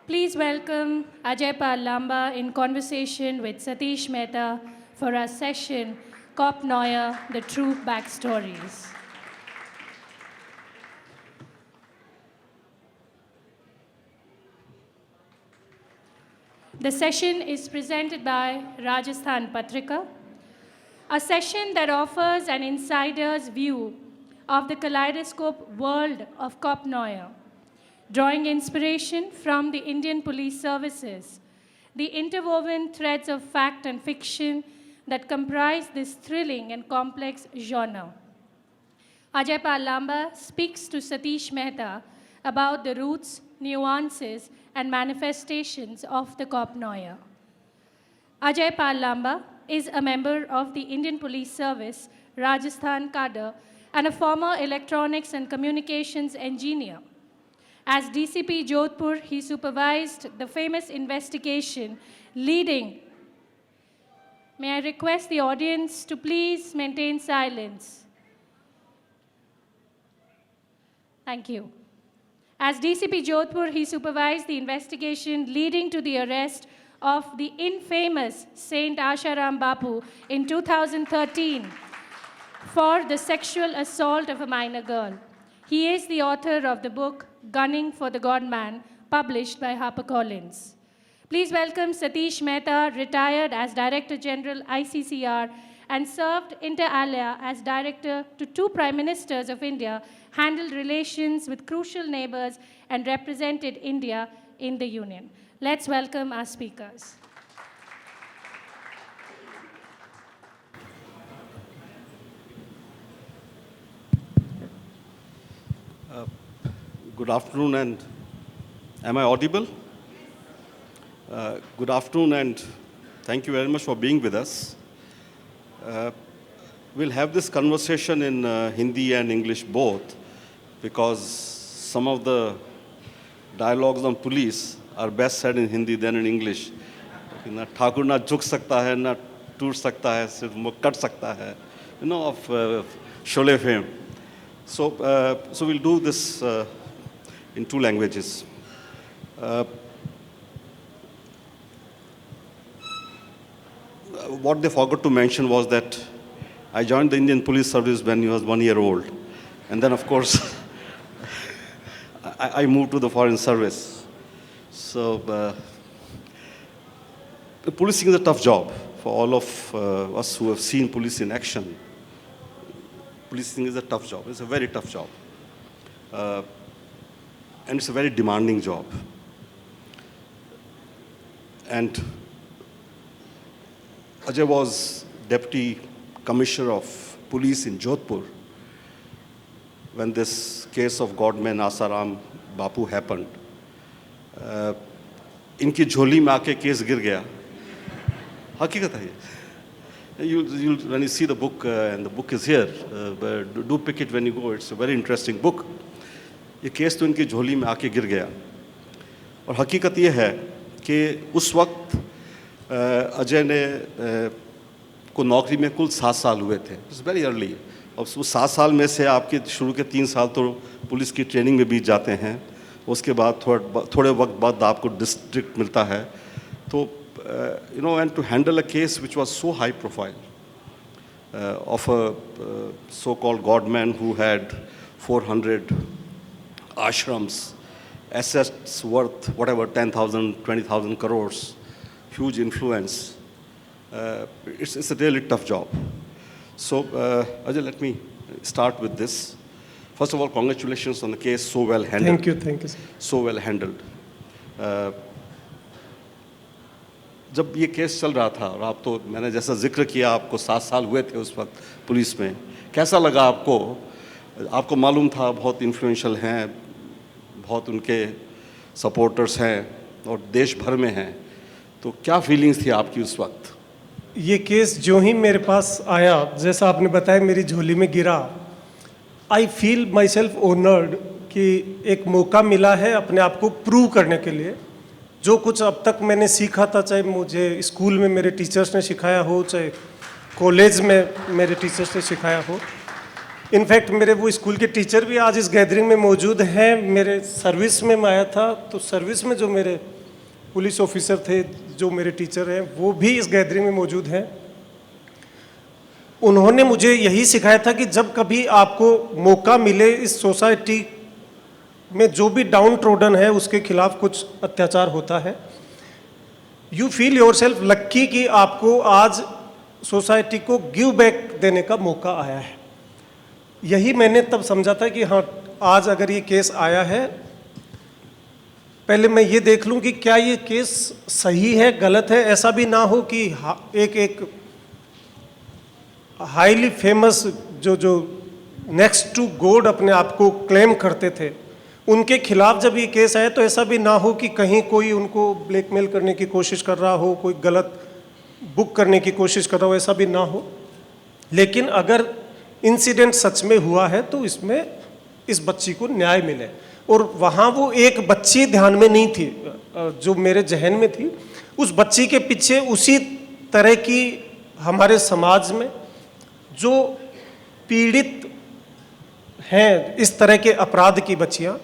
Please welcome Ajay Pal Lamba in conversation with Satish Mehta for our session, Cop Noir, The True Backstories. The session is presented by Rajasthan Patrika, a session that offers an insider's view of the kaleidoscope world of Cop Noir, drawing inspiration from the Indian police services, the interwoven threads of fact and fiction that comprise this thrilling and complex genre. Ajay Pal Lamba speaks to Satish Mehta about the roots, nuances, and manifestations of the Cop Noir. Ajay Pal Lamba is a member of the Indian Police Service, Rajasthan Cadre, and a former electronics and communications engineer. As DCP Jodhpur, he supervised the famous investigation leading. May I request the audience to please maintain silence? Thank you. As DCP Jodhpur, he supervised the investigation leading to the arrest of the infamous Saint Asharam Bapu in 2013 for the sexual assault of a minor girl. He is the author of the book Gunning for the God-Man, published by HarperCollins. Please welcome Satish Mehta, retired as Director General ICCR and served inter alia as Director to 2 Prime Ministers of India, handled relations with crucial neighbors, and represented India in the Union. Let's welcome our speakers. Good afternoon, and am I audible? Good afternoon, and thank you very much for being with us. We'll have this conversation in Hindi and English both, because some of the dialogues on police are best said in Hindi than in English. ना ठाकुर ना झुक सकता है, ना टूट सकता है, सिर्फ वो कट सकता है, of Sholay fame. So we'll do this in 2 languages. What they forgot to mention was that I joined the Indian Police Service when I was 1 year old. And then, of course, I moved to the Foreign Service. So, policing is a tough job for all of us who have seen police in action. Policing is a tough job. It's a very tough job. And it's a very demanding job. And Ajay was Deputy Commissioner of Police in Jodhpur when this case of Godman Asaram Bapu happened. इनकी झोली में आके case गिर गया. हकीकत है ये. When you see the book, and the book is here, do pick it when you go. It's a very interesting book. ये केस तो इनकी झोली में आके गिर गया. और हकीकत ये है कि उस वक्त अजय ने को नौकरी में कुल 7 साल हुए थे. It's very early. और उस 7 साल में से आपके शुरू के 3 साल तो पुलिस की ट्रेनिंग में बीत जाते हैं. उसके बाद थोड़े वक्त बाद आपको डिस्ट्रिक्ट मिलता है. तो and to handle a case which was so high profile of a so-called godman who had 400 ashrams, assets worth whatever 10,000, 20,000 crores, huge influence. It's a really tough job. So, Ajay, let me start with this. First of all, congratulations on the case, so well handled. Thank you, sir. So well handled. जब ये case चल रहा था और आप तो मैंने जैसा जिक्र किया आपको 7 साल हुए थे उस वक्त पुलिस में, कैसा लगा आपको? आपको मालूम था बहुत इन्फ्लुएंशियल हैं, बहुत उनके सपोर्टर्स हैं और देश भर में हैं, तो क्या फीलिंग्स थी आपकी उस वक्त? ये केस जो ही मेरे पास आया, जैसा आपने बताया मेरी झोली में गिरा, I feel my self honoured कि एक मौका मिला है अपने आप को प्रूव करने के लिए. जो कुछ अब तक मैंने सीखा था, चाहे मुझे स्कूल में मेरे टीचर्स ने सिखाया हो, चाहे कॉलेज में मेरे टीचर्स ने सिखाया हो, इनफैक्ट मेरे वो स्कूल के टीचर भी आज इस गैदरिंग में मौजूद हैं। मेरे सर्विस में मैं आया था, तो सर्विस में जो मेरे पुलिस ऑफिसर थे, जो मेरे टीचर हैं, वो भी इस गैदरिंग में मौजूद हैं। उन्होंने मुझे यही सिखाया था कि जब कभी आपको मौका मिले, इस सोसाइटी में जो भी डाउन ट्रोडन है उसके खिलाफ कुछ अत्याचार होता है, यू फील योर सेल्फ लक्की कि आपको आज सोसाइटी को गिव बैक देने का मौका आया है। यही मैंने तब समझा था कि हाँ, आज अगर ये केस आया है, पहले मैं ये देख लूँ कि क्या ये केस सही है, गलत है। ऐसा भी ना हो कि एक हाईली फेमस जो नेक्स्ट टू गॉड अपने आप को क्लेम करते थे, उनके खिलाफ जब ये केस आया तो ऐसा भी ना हो कि कहीं कोई उनको ब्लैकमेल करने की कोशिश कर रहा हो, कोई गलत बुक करने की कोशिश कर रहा हो, ऐसा भी ना हो। लेकिन अगर इंसिडेंट सच में हुआ है तो इसमें इस बच्ची को न्याय मिले। और वहाँ वो एक बच्ची ध्यान में नहीं थी जो मेरे जहन में थी, उस बच्ची के पीछे उसी तरह की हमारे समाज में जो पीड़ित हैं इस तरह के अपराध की बच्चियाँ,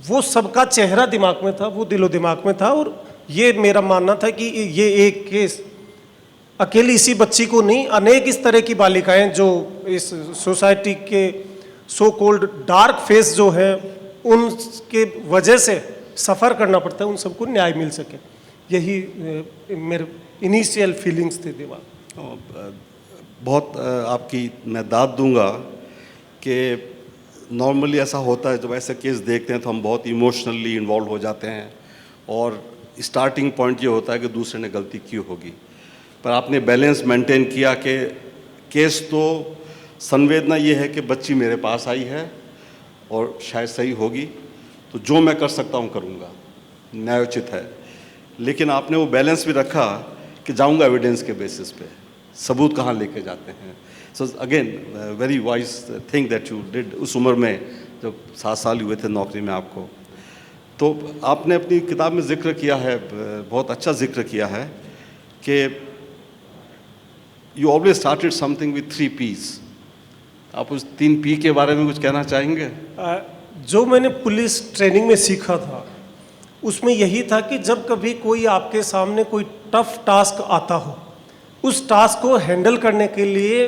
वो सबका चेहरा दिमाग में था, वो दिलो दिमाग में था। और ये मेरा मानना था कि ये एक केस अकेली इसी बच्ची को नहीं, अनेक इस तरह की बालिकाएं जो इस सोसाइटी के सो कॉल्ड डार्क फेस जो है उनके वजह से सफ़र करना पड़ता है, उन सबको न्याय मिल सके। यही मेरे इनिशियल फीलिंग्स थे दिमाग। बहुत आपकी मैं दाद दूंगा कि नॉर्मली ऐसा होता है, जब ऐसे केस देखते हैं तो हम बहुत इमोशनली इन्वॉल्व हो जाते हैं और स्टार्टिंग पॉइंट ये होता है कि दूसरे ने गलती की होगी। पर आपने बैलेंस मेंटेन किया कि केस तो संवेदना ये है कि बच्ची मेरे पास आई है और शायद सही होगी, तो जो मैं कर सकता हूँ करूँगा, न्यायोचित है। लेकिन आपने वो बैलेंस भी रखा कि जाऊँगा एविडेंस के बेसिस पे, सबूत कहाँ लेके जाते हैं। So again very wise thing that you did उस उम्र में, जब 7 साल हुए थे नौकरी में आपको। तो आपने अपनी किताब में जिक्र किया है, बहुत अच्छा जिक्र किया है कि you always started something with 3 P's। आप उस 3 P के बारे में कुछ कहना चाहेंगे? जो मैंने पुलिस ट्रेनिंग में सीखा था उसमें यही था कि जब कभी कोई आपके सामने कोई टफ टास्क आता हो, उस टास्क को हैंडल करने के लिए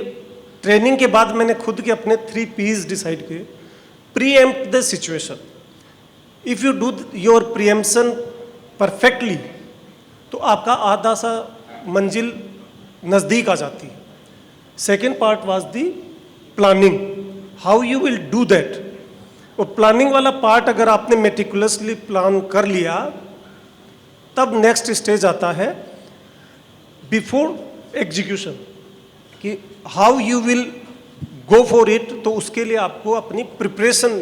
ट्रेनिंग के बाद मैंने खुद के अपने 3 P's डिसाइड किए। Pre-empt the situation. If you do your preemption perfectly तो आपका आधा सा मंजिल नज़दीक आ जाती है। Second part was the planning, how you will do that. और प्लानिंग वाला पार्ट अगर आपने मेटिकुलसली प्लान कर लिया, तब नेक्स्ट स्टेज आता है बिफोर एग्जीक्यूशन, कि how you will go for it. तो उसके लिए आपको अपनी प्रिपरेशन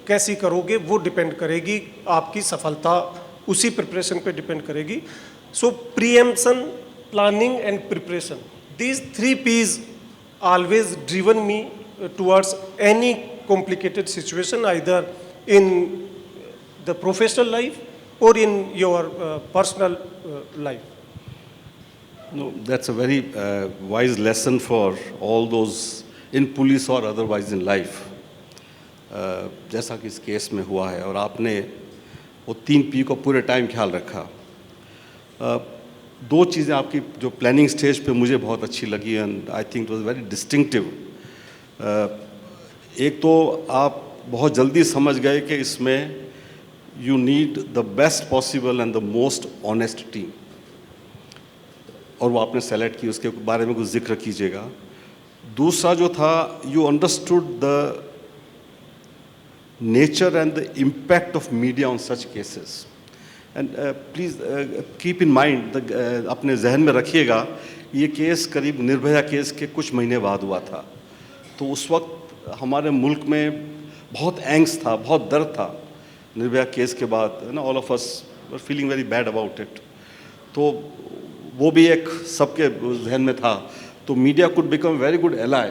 कैसी करोगे वो डिपेंड करेगी, आपकी सफलता उसी प्रिपरेशन पे डिपेंड करेगी। So preemption, planning and preparation, these 3 P's always driven me towards any complicated situation, either in the professional life or in your personal life. No, that's a very wise lesson for all those in police or otherwise in life. जैसा कि इस case में हुआ है, और आपने वो 3 P को पूरे टाइम ख्याल रखा। 2 चीज़ें आपकी जो प्लानिंग स्टेज पे मुझे बहुत अच्छी लगी and I think it was very distinctive. एक तो आप बहुत जल्दी समझ गए कि इसमें you need the best possible and the most honest team, और वो आपने सेलेक्ट की, उसके बारे में कुछ जिक्र कीजिएगा। दूसरा जो था, you understood the nature and the impact of media on such cases. And please keep in mind, अपने जहन में रखिएगा, ये केस करीब निर्भया केस के कुछ महीने बाद हुआ था। तो उस वक्त हमारे मुल्क में बहुत एंग्स था, बहुत दर्द था निर्भया केस के बाद, ना, all of us were feeling very bad about it. तो वो भी एक सबके जहन में था। तो media could become very good ally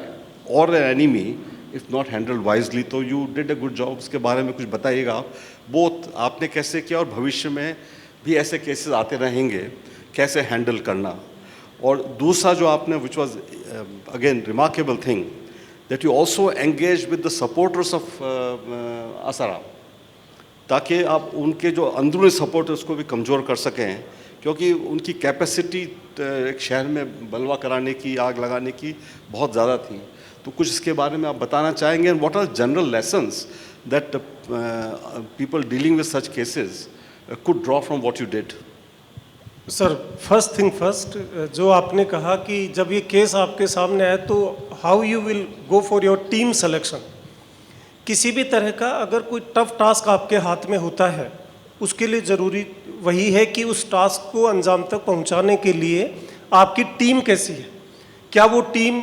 और enemy if not handled wisely. तो you did a good job. उसके बारे में कुछ बताइएगा आप, बोथ आपने कैसे किया और भविष्य में भी ऐसे केसेस आते रहेंगे, कैसे हैंडल करना। और दूसरा जो आपने, which was again remarkable thing, that you also engage with the supporters of Asaram, ताकि आप उनके जो अंदरूनी सपोर्टर्स को भी कमज़ोर कर सकें, क्योंकि उनकी कैपेसिटी एक शहर में बलवा कराने की, आग लगाने की बहुत ज़्यादा थी। तो कुछ इसके बारे में आप बताना चाहेंगे, and what are general lessons that people dealing with such cases could draw from what you did? Sir, first thing first, जो आपने कहा कि जब ये केस आपके सामने आए तो how you will go for your team selection. किसी भी तरह का अगर कोई टफ टास्क आपके हाथ में होता है, उसके लिए ज़रूरी वही है कि उस टास्क को अंजाम तक पहुंचाने के लिए आपकी टीम कैसी है, क्या वो टीम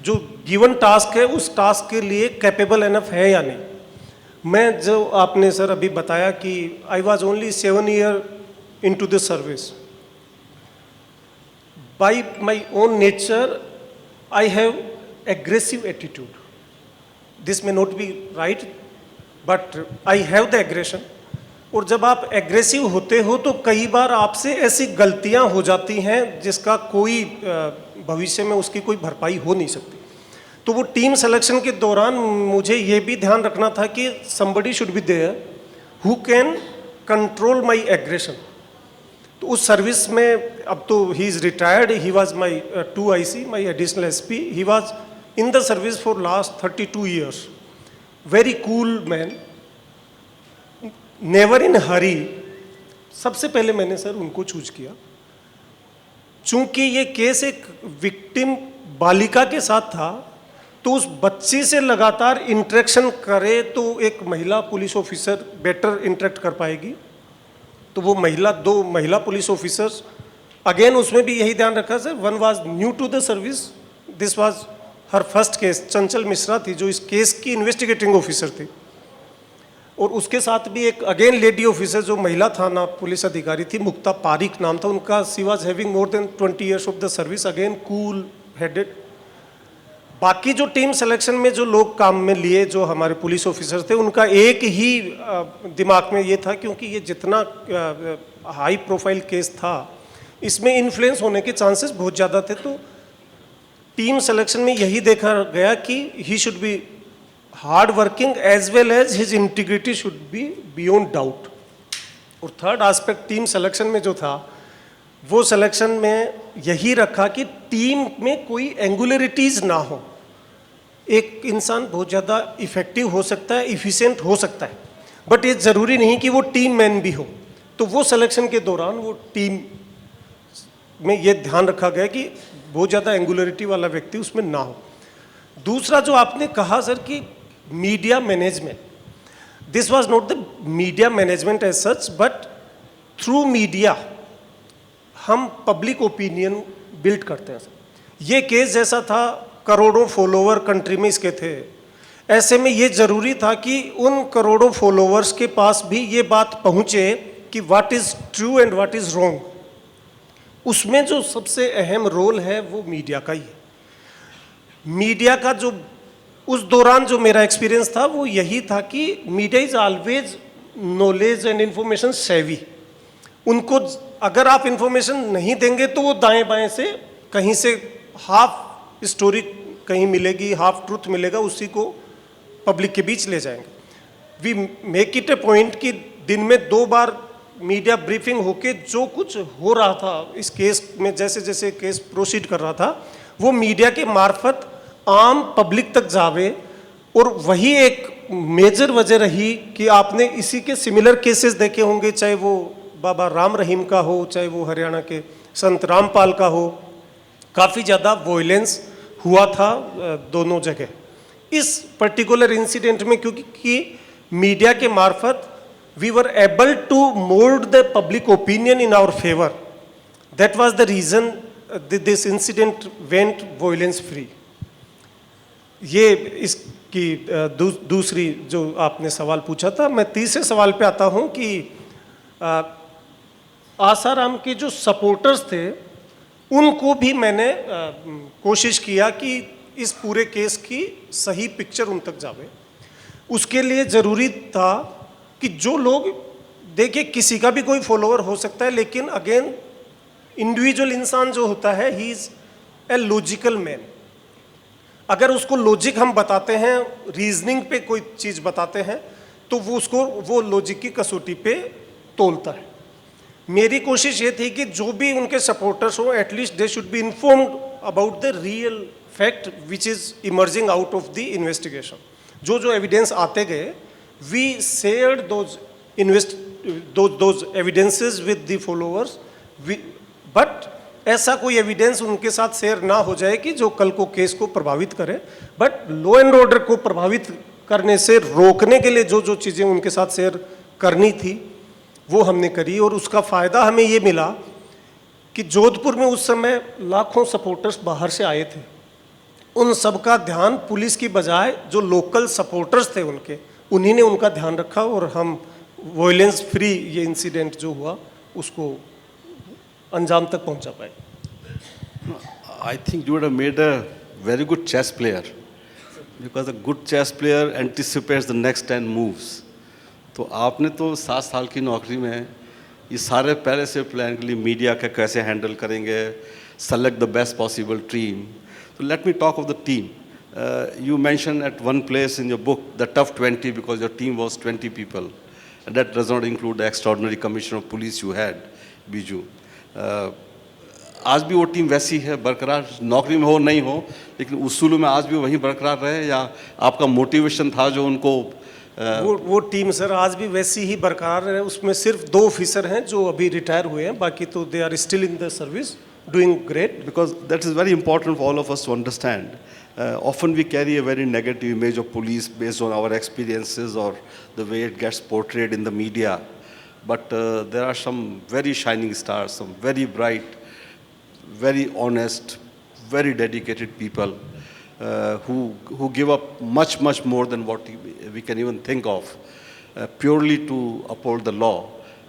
जो गिवन टास्क है उस टास्क के लिए कैपेबल एनफ है या नहीं। मैं जो आपने सर अभी बताया कि I was only 7 year into the service. By my own nature, I have aggressive attitude. This may not be right, but I have the aggression. और जब आप एग्रेसिव होते हो तो कई बार आपसे ऐसी गलतियां हो जाती हैं जिसका कोई भविष्य में उसकी कोई भरपाई हो नहीं सकती। तो वो टीम सिलेक्शन के दौरान मुझे ये भी ध्यान रखना था कि somebody should be there who can control my aggression. तो उस सर्विस में, अब तो he is retired, he was my 2 IC, my additional SP, he was in the service for last 32 years. Very cool man, never in hurry. सबसे पहले मैंने sir उनको choose किया, चूंकि ये केस एक विक्टिम बालिका के साथ था, तो उस बच्ची से लगातार इंटरेक्शन करे तो एक महिला पुलिस ऑफिसर बेटर इंटरेक्ट कर पाएगी। तो वो दो महिला पुलिस ऑफिसर्स, अगेन उसमें भी यही ध्यान रखा sir, one was new to the service, this was her first case. Chanchal Mishra थी जो इस केस की इन्वेस्टिगेटिंग ऑफिसर थी, और उसके साथ भी एक अगेन लेडी ऑफिसर जो महिला थाना पुलिस अधिकारी थी, मुक्ता पारिक नाम था उनका। She was having more than 20 years of the service, again cool headed. बाकी जो टीम सिलेक्शन में जो लोग काम में लिए, जो हमारे पुलिस ऑफिसर थे, उनका एक ही दिमाग में ये था, क्योंकि ये जितना हाई प्रोफाइल केस था इसमें इन्फ्लुएंस होने के चांसेस बहुत ज़्यादा थे। तो टीम सिलेक्शन में यही देखा गया कि he should be hard working as well as his integrity should be beyond doubt. और थर्ड एस्पेक्ट टीम सिलेक्शन में जो था, वो सिलेक्शन में यही रखा कि टीम में कोई एंगुलरिटीज़ ना हो। एक इंसान बहुत ज़्यादा इफेक्टिव हो सकता है, इफिशिएंट हो सकता है, बट ये ज़रूरी नहीं कि वो टीम मैन भी हो। तो वो सिलेक्शन के दौरान वो टीम में ये ध्यान रखा गया कि बहुत ज़्यादा एंगुलरिटी वाला व्यक्ति उसमें ना हो। दूसरा जो आपने कहा सर कि media management, this was not the media management as such, but through media हम पब्लिक ओपिनियन बिल्ड करते हैं सर। ये केस जैसा था, करोड़ों फॉलोवर कंट्री में इसके थे, ऐसे में ये ज़रूरी था कि उन करोड़ों फॉलोवर्स के पास भी ये बात पहुँचे कि what is true and what is wrong. उसमें जो सबसे अहम रोल है वो मीडिया का ही है। मीडिया का जो उस दौरान जो मेरा एक्सपीरियंस था वो यही था कि media is always knowledge and information सेवी। उनको अगर आप इंफॉर्मेशन नहीं देंगे तो वो दाएं बाएं से कहीं से हाफ स्टोरी कहीं मिलेगी, हाफ ट्रूथ मिलेगा, उसी को पब्लिक के बीच ले जाएंगे। We make it a point कि दिन में 2 बार मीडिया ब्रीफिंग होके जो कुछ हो रहा था इस केस में, जैसे जैसे केस प्रोसीड कर रहा था, वो मीडिया के मार्फत आम पब्लिक तक जावे। और वही एक मेजर वजह रही कि आपने इसी के सिमिलर केसेस देखे होंगे, चाहे वो बाबा राम रहीम का हो, चाहे वो हरियाणा के संत रामपाल का हो। काफ़ी ज़्यादा वॉयलेंस हुआ था दोनों जगह इस पर्टिकुलर इंसिडेंट में, क्योंकि मीडिया के मार्फत we were able to mold the public opinion in our favor. That was the reason this incident went violence free. ये इसकी दूसरी जो आपने सवाल पूछा था। मैं तीसरे सवाल पे आता हूँ कि आसाराम के जो सपोर्टर्स थे उनको भी मैंने कोशिश किया कि इस पूरे केस की सही पिक्चर उन तक जावे। उसके लिए ज़रूरी था कि जो लोग, देखिए किसी का भी कोई फॉलोअर हो सकता है, लेकिन अगेन इंडिविजुअल इंसान जो होता है he is a logical man. अगर उसको लॉजिक हम बताते हैं, रीजनिंग पे कोई चीज़ बताते हैं, तो वो लॉजिक की कसौटी पे तोलता है। मेरी कोशिश ये थी कि जो भी उनके सपोर्टर्स हो, at least they should be informed about the real fact which is emerging out of the investigation. जो एविडेंस आते गए, we shared those evidences with the followers, but ऐसा कोई एविडेंस उनके साथ शेयर ना हो जाए कि जो कल को केस को प्रभावित करे। बट लॉ एंड ऑर्डर को प्रभावित करने से रोकने के लिए जो चीज़ें उनके साथ शेयर करनी थी वो हमने करी, और उसका फ़ायदा हमें ये मिला कि जोधपुर में उस समय लाखों सपोर्टर्स बाहर से आए थे। उन सब का ध्यान पुलिस की बजाय जो लोकल सपोर्टर्स थे उन्हीं ने उनका ध्यान रखा, और हम वायलेंस फ्री ये इंसिडेंट जो हुआ उसको अंजाम तक पहुंचा पाए। I think you would have made a very good chess player, because a good chess player anticipates the next 10 moves. तो आपने तो 7 साल की नौकरी में ये सारे पहले से प्लान के लिए मीडिया का कैसे हैंडल करेंगे, select the best possible team. So let me talk of the team. You mentioned at one place in your book the tough 20, because your team was 20 people. And that does not include the extraordinary commissioner of police you had, Biju. आज भी वो team वैसी है बरकरार, नौकरी में हो नहीं हो, लेकिन उसूलों में आज भी वहीं बरकरार रहे, या आपका मोटिवेशन था जो उनको वो टीम सर आज भी वैसी ही बरकरार है। उसमें सिर्फ 2 ऑफिसर हैं जो अभी रिटायर हुए हैं, बाकी तो they are still in the service doing great. Because that is very important for all of us to understand. Often we carry a very negative image of police based on our experiences or the way it gets portrayed in the media. But there are some very shining stars, some very bright, very honest, very dedicated people who give up much more than what we can even think of, purely to uphold the law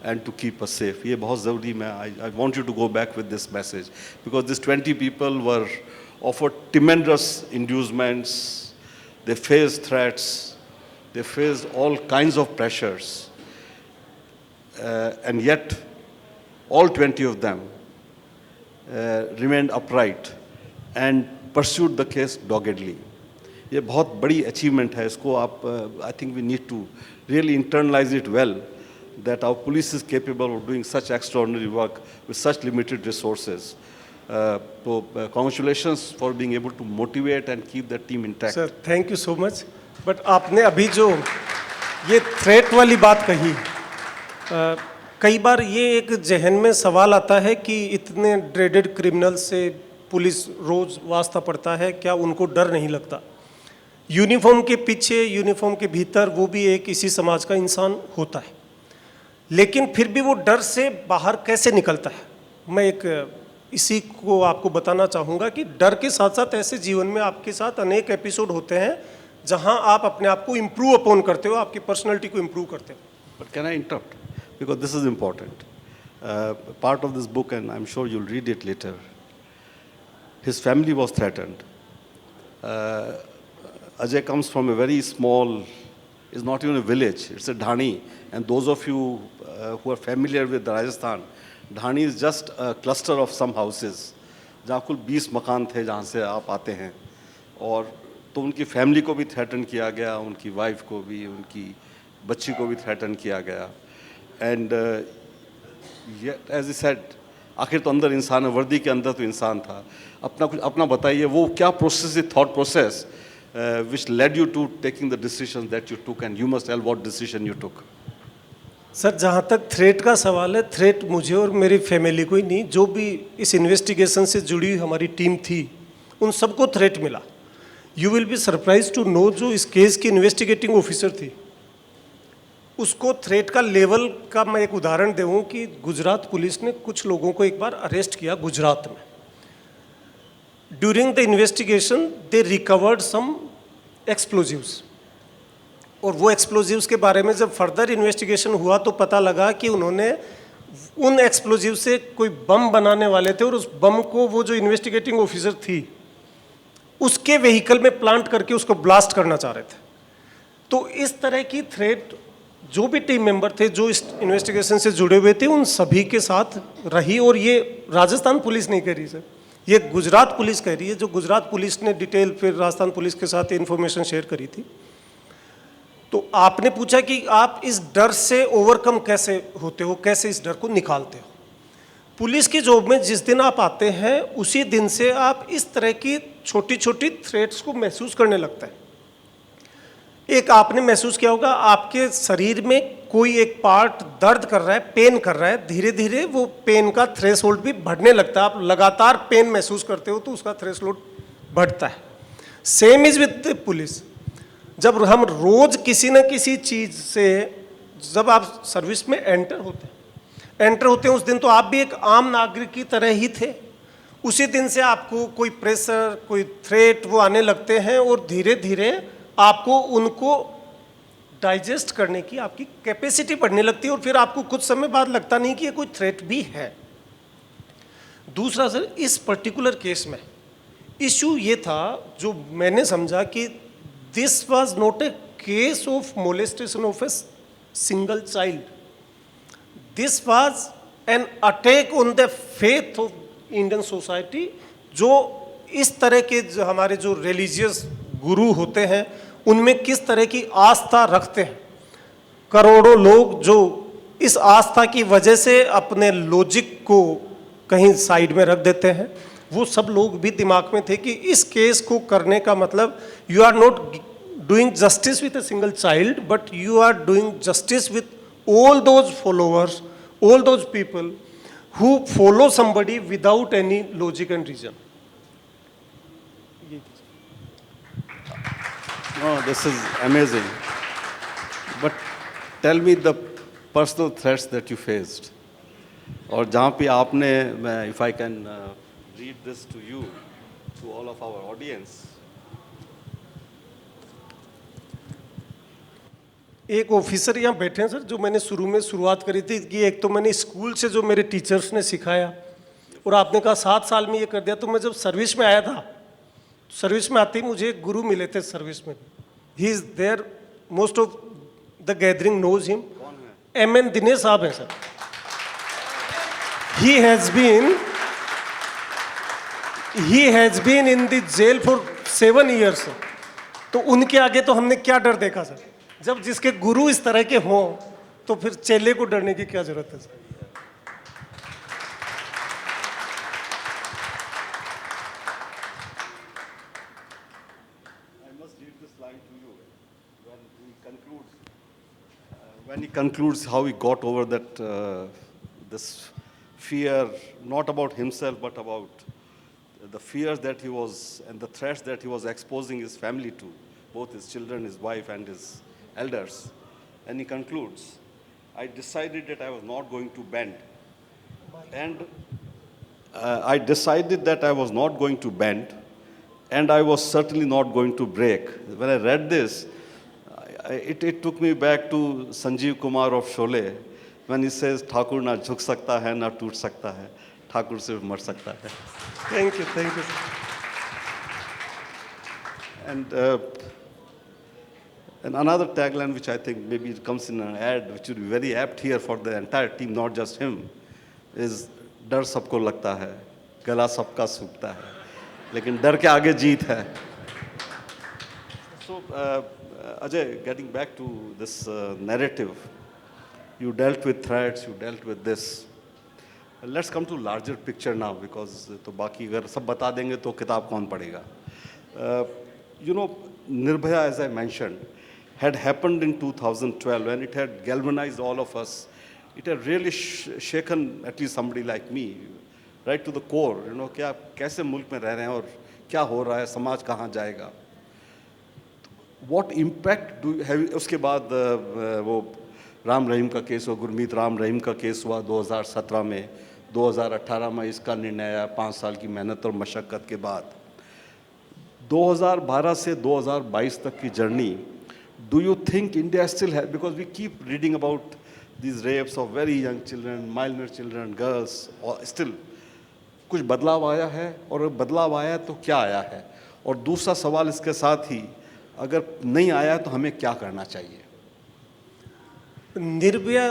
and to keep us safe. ये बहुत ज़रूरी मैं I want you to go back with this message, because these 20 people were offered tremendous inducements, they faced threats, they faced all kinds of pressures, and yet all 20 of them remained upright and pursued the case doggedly. ये बहुत बड़ी achievement है, इसको आप I think we need to really internalize it well, that our police is capable of doing such extraordinary work with such limited resources. So congratulations for being able to motivate and keep that team intact. Sir thank you so much. But आपने अभी जो ये threat वाली बात कही, कई बार ये एक जहन में सवाल आता है कि इतने ड्रेडेड क्रिमिनल से पुलिस रोज वास्ता पड़ता है, क्या उनको डर नहीं लगता? यूनिफॉर्म के पीछे, यूनिफॉर्म के भीतर वो भी एक इसी समाज का इंसान होता है, लेकिन फिर भी वो डर से बाहर कैसे निकलता है? मैं एक इसी को आपको बताना चाहूँगा कि डर के साथ साथ ऐसे जीवन में आपके साथ अनेक एपिसोड होते हैं जहाँ आप अपने आप को इम्प्रूव अपॉन करते हो, आपकी पर्सनैलिटी को इम्प्रूव करते हो। But can I interrupt? Because this is important. Part of this book, and I'm sure you'll read it later, his family was threatened. Ajay comes from a very small, it's not even a village, it's a dhani. And those of you who are familiar with Rajasthan, dhani is just a cluster of some houses, जहाँ कुल 20 मकान थे जहाँ से आप आते हैं, और तो उनकी फैमिली को भी थ्रेटन किया गया, उनकी वाइफ को भी, उनकी बच्ची को भी थ्रेटन किया गया। एंड एज ई सेड, आखिर तो अंदर इंसान है, वर्दी के अंदर तो इंसान था। अपना बताइए, वो क्या process, thought process which led you to taking the decision that you took, and you must tell what decision you took. Sir जहाँ तक थ्रेट का सवाल है, थ्रेट मुझे और मेरी फैमिली को ही नहीं, जो भी इस इन्वेस्टिगेशन से जुड़ी हमारी टीम थी उन सबको थ्रेट मिला। You will be surprise to know, जो इस केस की इन्वेस्टिगेटिंग ऑफिसर थी उसको थ्रेट का लेवल का मैं एक उदाहरण दूँ कि गुजरात पुलिस ने कुछ लोगों को एक बार अरेस्ट किया गुजरात में। During the investigation they recovered some explosives, और वो एक्सप्लोजिव्स के बारे में जब फर्दर इन्वेस्टिगेशन हुआ तो पता लगा कि उन्होंने उन एक्सप्लोजिव से कोई बम बनाने वाले थे, और उस बम को वो जो इन्वेस्टिगेटिंग ऑफिसर थी उसके व्हीकल में प्लांट करके उसको ब्लास्ट करना चाह रहे थे। तो इस तरह की थ्रेट जो भी टीम मेंबर थे जो इस इन्वेस्टिगेशन से जुड़े हुए थे उन सभी के साथ रही, और ये राजस्थान पुलिस नहीं करी सर, ये गुजरात पुलिस कह रही है, जो गुजरात पुलिस ने डिटेल फिर राजस्थान पुलिस के साथ इन्फॉर्मेशन शेयर करी थी। तो आपने पूछा कि आप इस डर से ओवरकम कैसे होते हो, कैसे इस डर को निकालते हो। पुलिस की जॉब में जिस दिन आप आते हैं उसी दिन से आप इस तरह की छोटी छोटी थ्रेट्स को महसूस करने लगते हैं। एक आपने महसूस किया होगा, आपके शरीर में कोई एक पार्ट दर्द कर रहा है, पेन कर रहा है, धीरे धीरे वो पेन का थ्रेशोल्ड भी बढ़ने लगता है। आप लगातार पेन महसूस करते हो तो उसका थ्रेशोल्ड बढ़ता है। Same is with police. जब हम रोज किसी न किसी चीज से, जब आप सर्विस में एंटर होते हैं उस दिन तो आप भी एक आम नागरिक की तरह ही थे। उसी दिन से आपको कोई प्रेशर, कोई थ्रेट वो आने लगते हैं और धीरे धीरे आपको उनको डाइजेस्ट करने की आपकी कैपेसिटी बढ़ने लगती है और फिर आपको कुछ समय बाद लगता नहीं कि ये कोई थ्रेट भी है। दूसरा सर, इस पर्टिकुलर केस में इशू ये था जो मैंने समझा कि this was not a case of molestation of A single child, this was an attack on the faith of Indian society. जो इस तरह के जो हमारे जो रिलीजियस गुरु होते हैं उनमें किस तरह की आस्था रखते हैं। करोड़ों लोग जो इस आस्था की वजह से अपने लॉजिक को कहीं साइड में रख देते हैं, वो सब लोग भी दिमाग में थे कि इस केस को करने का मतलब you are not doing justice with a single child, but you are doing justice with all those followers, all those people who follow somebody without any logic and reason. No, this is amazing. But tell me the personal threats that you faced. और जहाँ पे आपने, if I can read this to you, to all of our audience. एक officer यहाँ बैठे हैं sir, जो मैंने शुरू में शुरुआत करी थी कि एक तो मैंने स्कूल से जो मेरे टीचर्स ने सिखाया और आपने कहा 7 साल में ये कर दिया। तो मैं जब सर्विस में आया था, सर्विस में आते ही मुझे एक गुरु मिले थे सर्विस में। He is there, most of the gathering knows him. MN Dinesh साहब हैं sir. He has been in the jail for 7 years। तो उनके आगे तो हमने क्या डर देखा सर। जब जिसके गुरु इस तरह के हों तो फिर चेले को डरने की क्या जरूरत है sir. When he concludes how he got over that this fear, not about himself but about the fears that he was and the threats that he was exposing his family to, both his children, his wife and his elders. And he concludes, I decided that I was not going to bend. And I decided that I was not going to bend, and I was certainly not going to break. When I read this, it took me back to Sanjeev Kumar of Sholay, when he says, Thakur na jhuk sakta hai, na toot sakta hai. Thakur sirf mar sakta hai. Thank you, sir. And another tagline, which I think maybe it comes in an ad, which would be very apt here for the entire team, not just him, is डर सबको लगता है, गला सबका सूखता है, लेकिन डर के आगे जीत है. So, Ajay, getting back to this narrative, you dealt with threats, you dealt with this. Let's come to larger picture now, because तो बाकी अगर सब बता देंगे तो किताब कौन पढ़ेगा. You know, Nirbhaya, as I mentioned, had happened in 2012, and it had galvanized all of us. It had really shaken at least somebody like me, right to the core. You know, क्या कैसे मुल्क में रह रहे हैं और क्या हो रहा है, समाज कहाँ जाएगा. What impact do you have? उसके बाद वो राम रहीम का केस हुआ, गुरमीत राम रहीम का केस हुआ 2017 में, 2018 में इसका निर्णय आया 5 साल की मेहनत और मशक्क़त के बाद. 2012 से 2022 तक की journey, do you think India still has, because we keep reading about these rapes of very young children, minor children, girls, or still कुछ बदलाव आया है, और बदलाव आया है तो क्या आया है, और दूसरा सवाल इसके साथ ही, अगर नहीं आया है तो हमें क्या करना चाहिए. निर्भया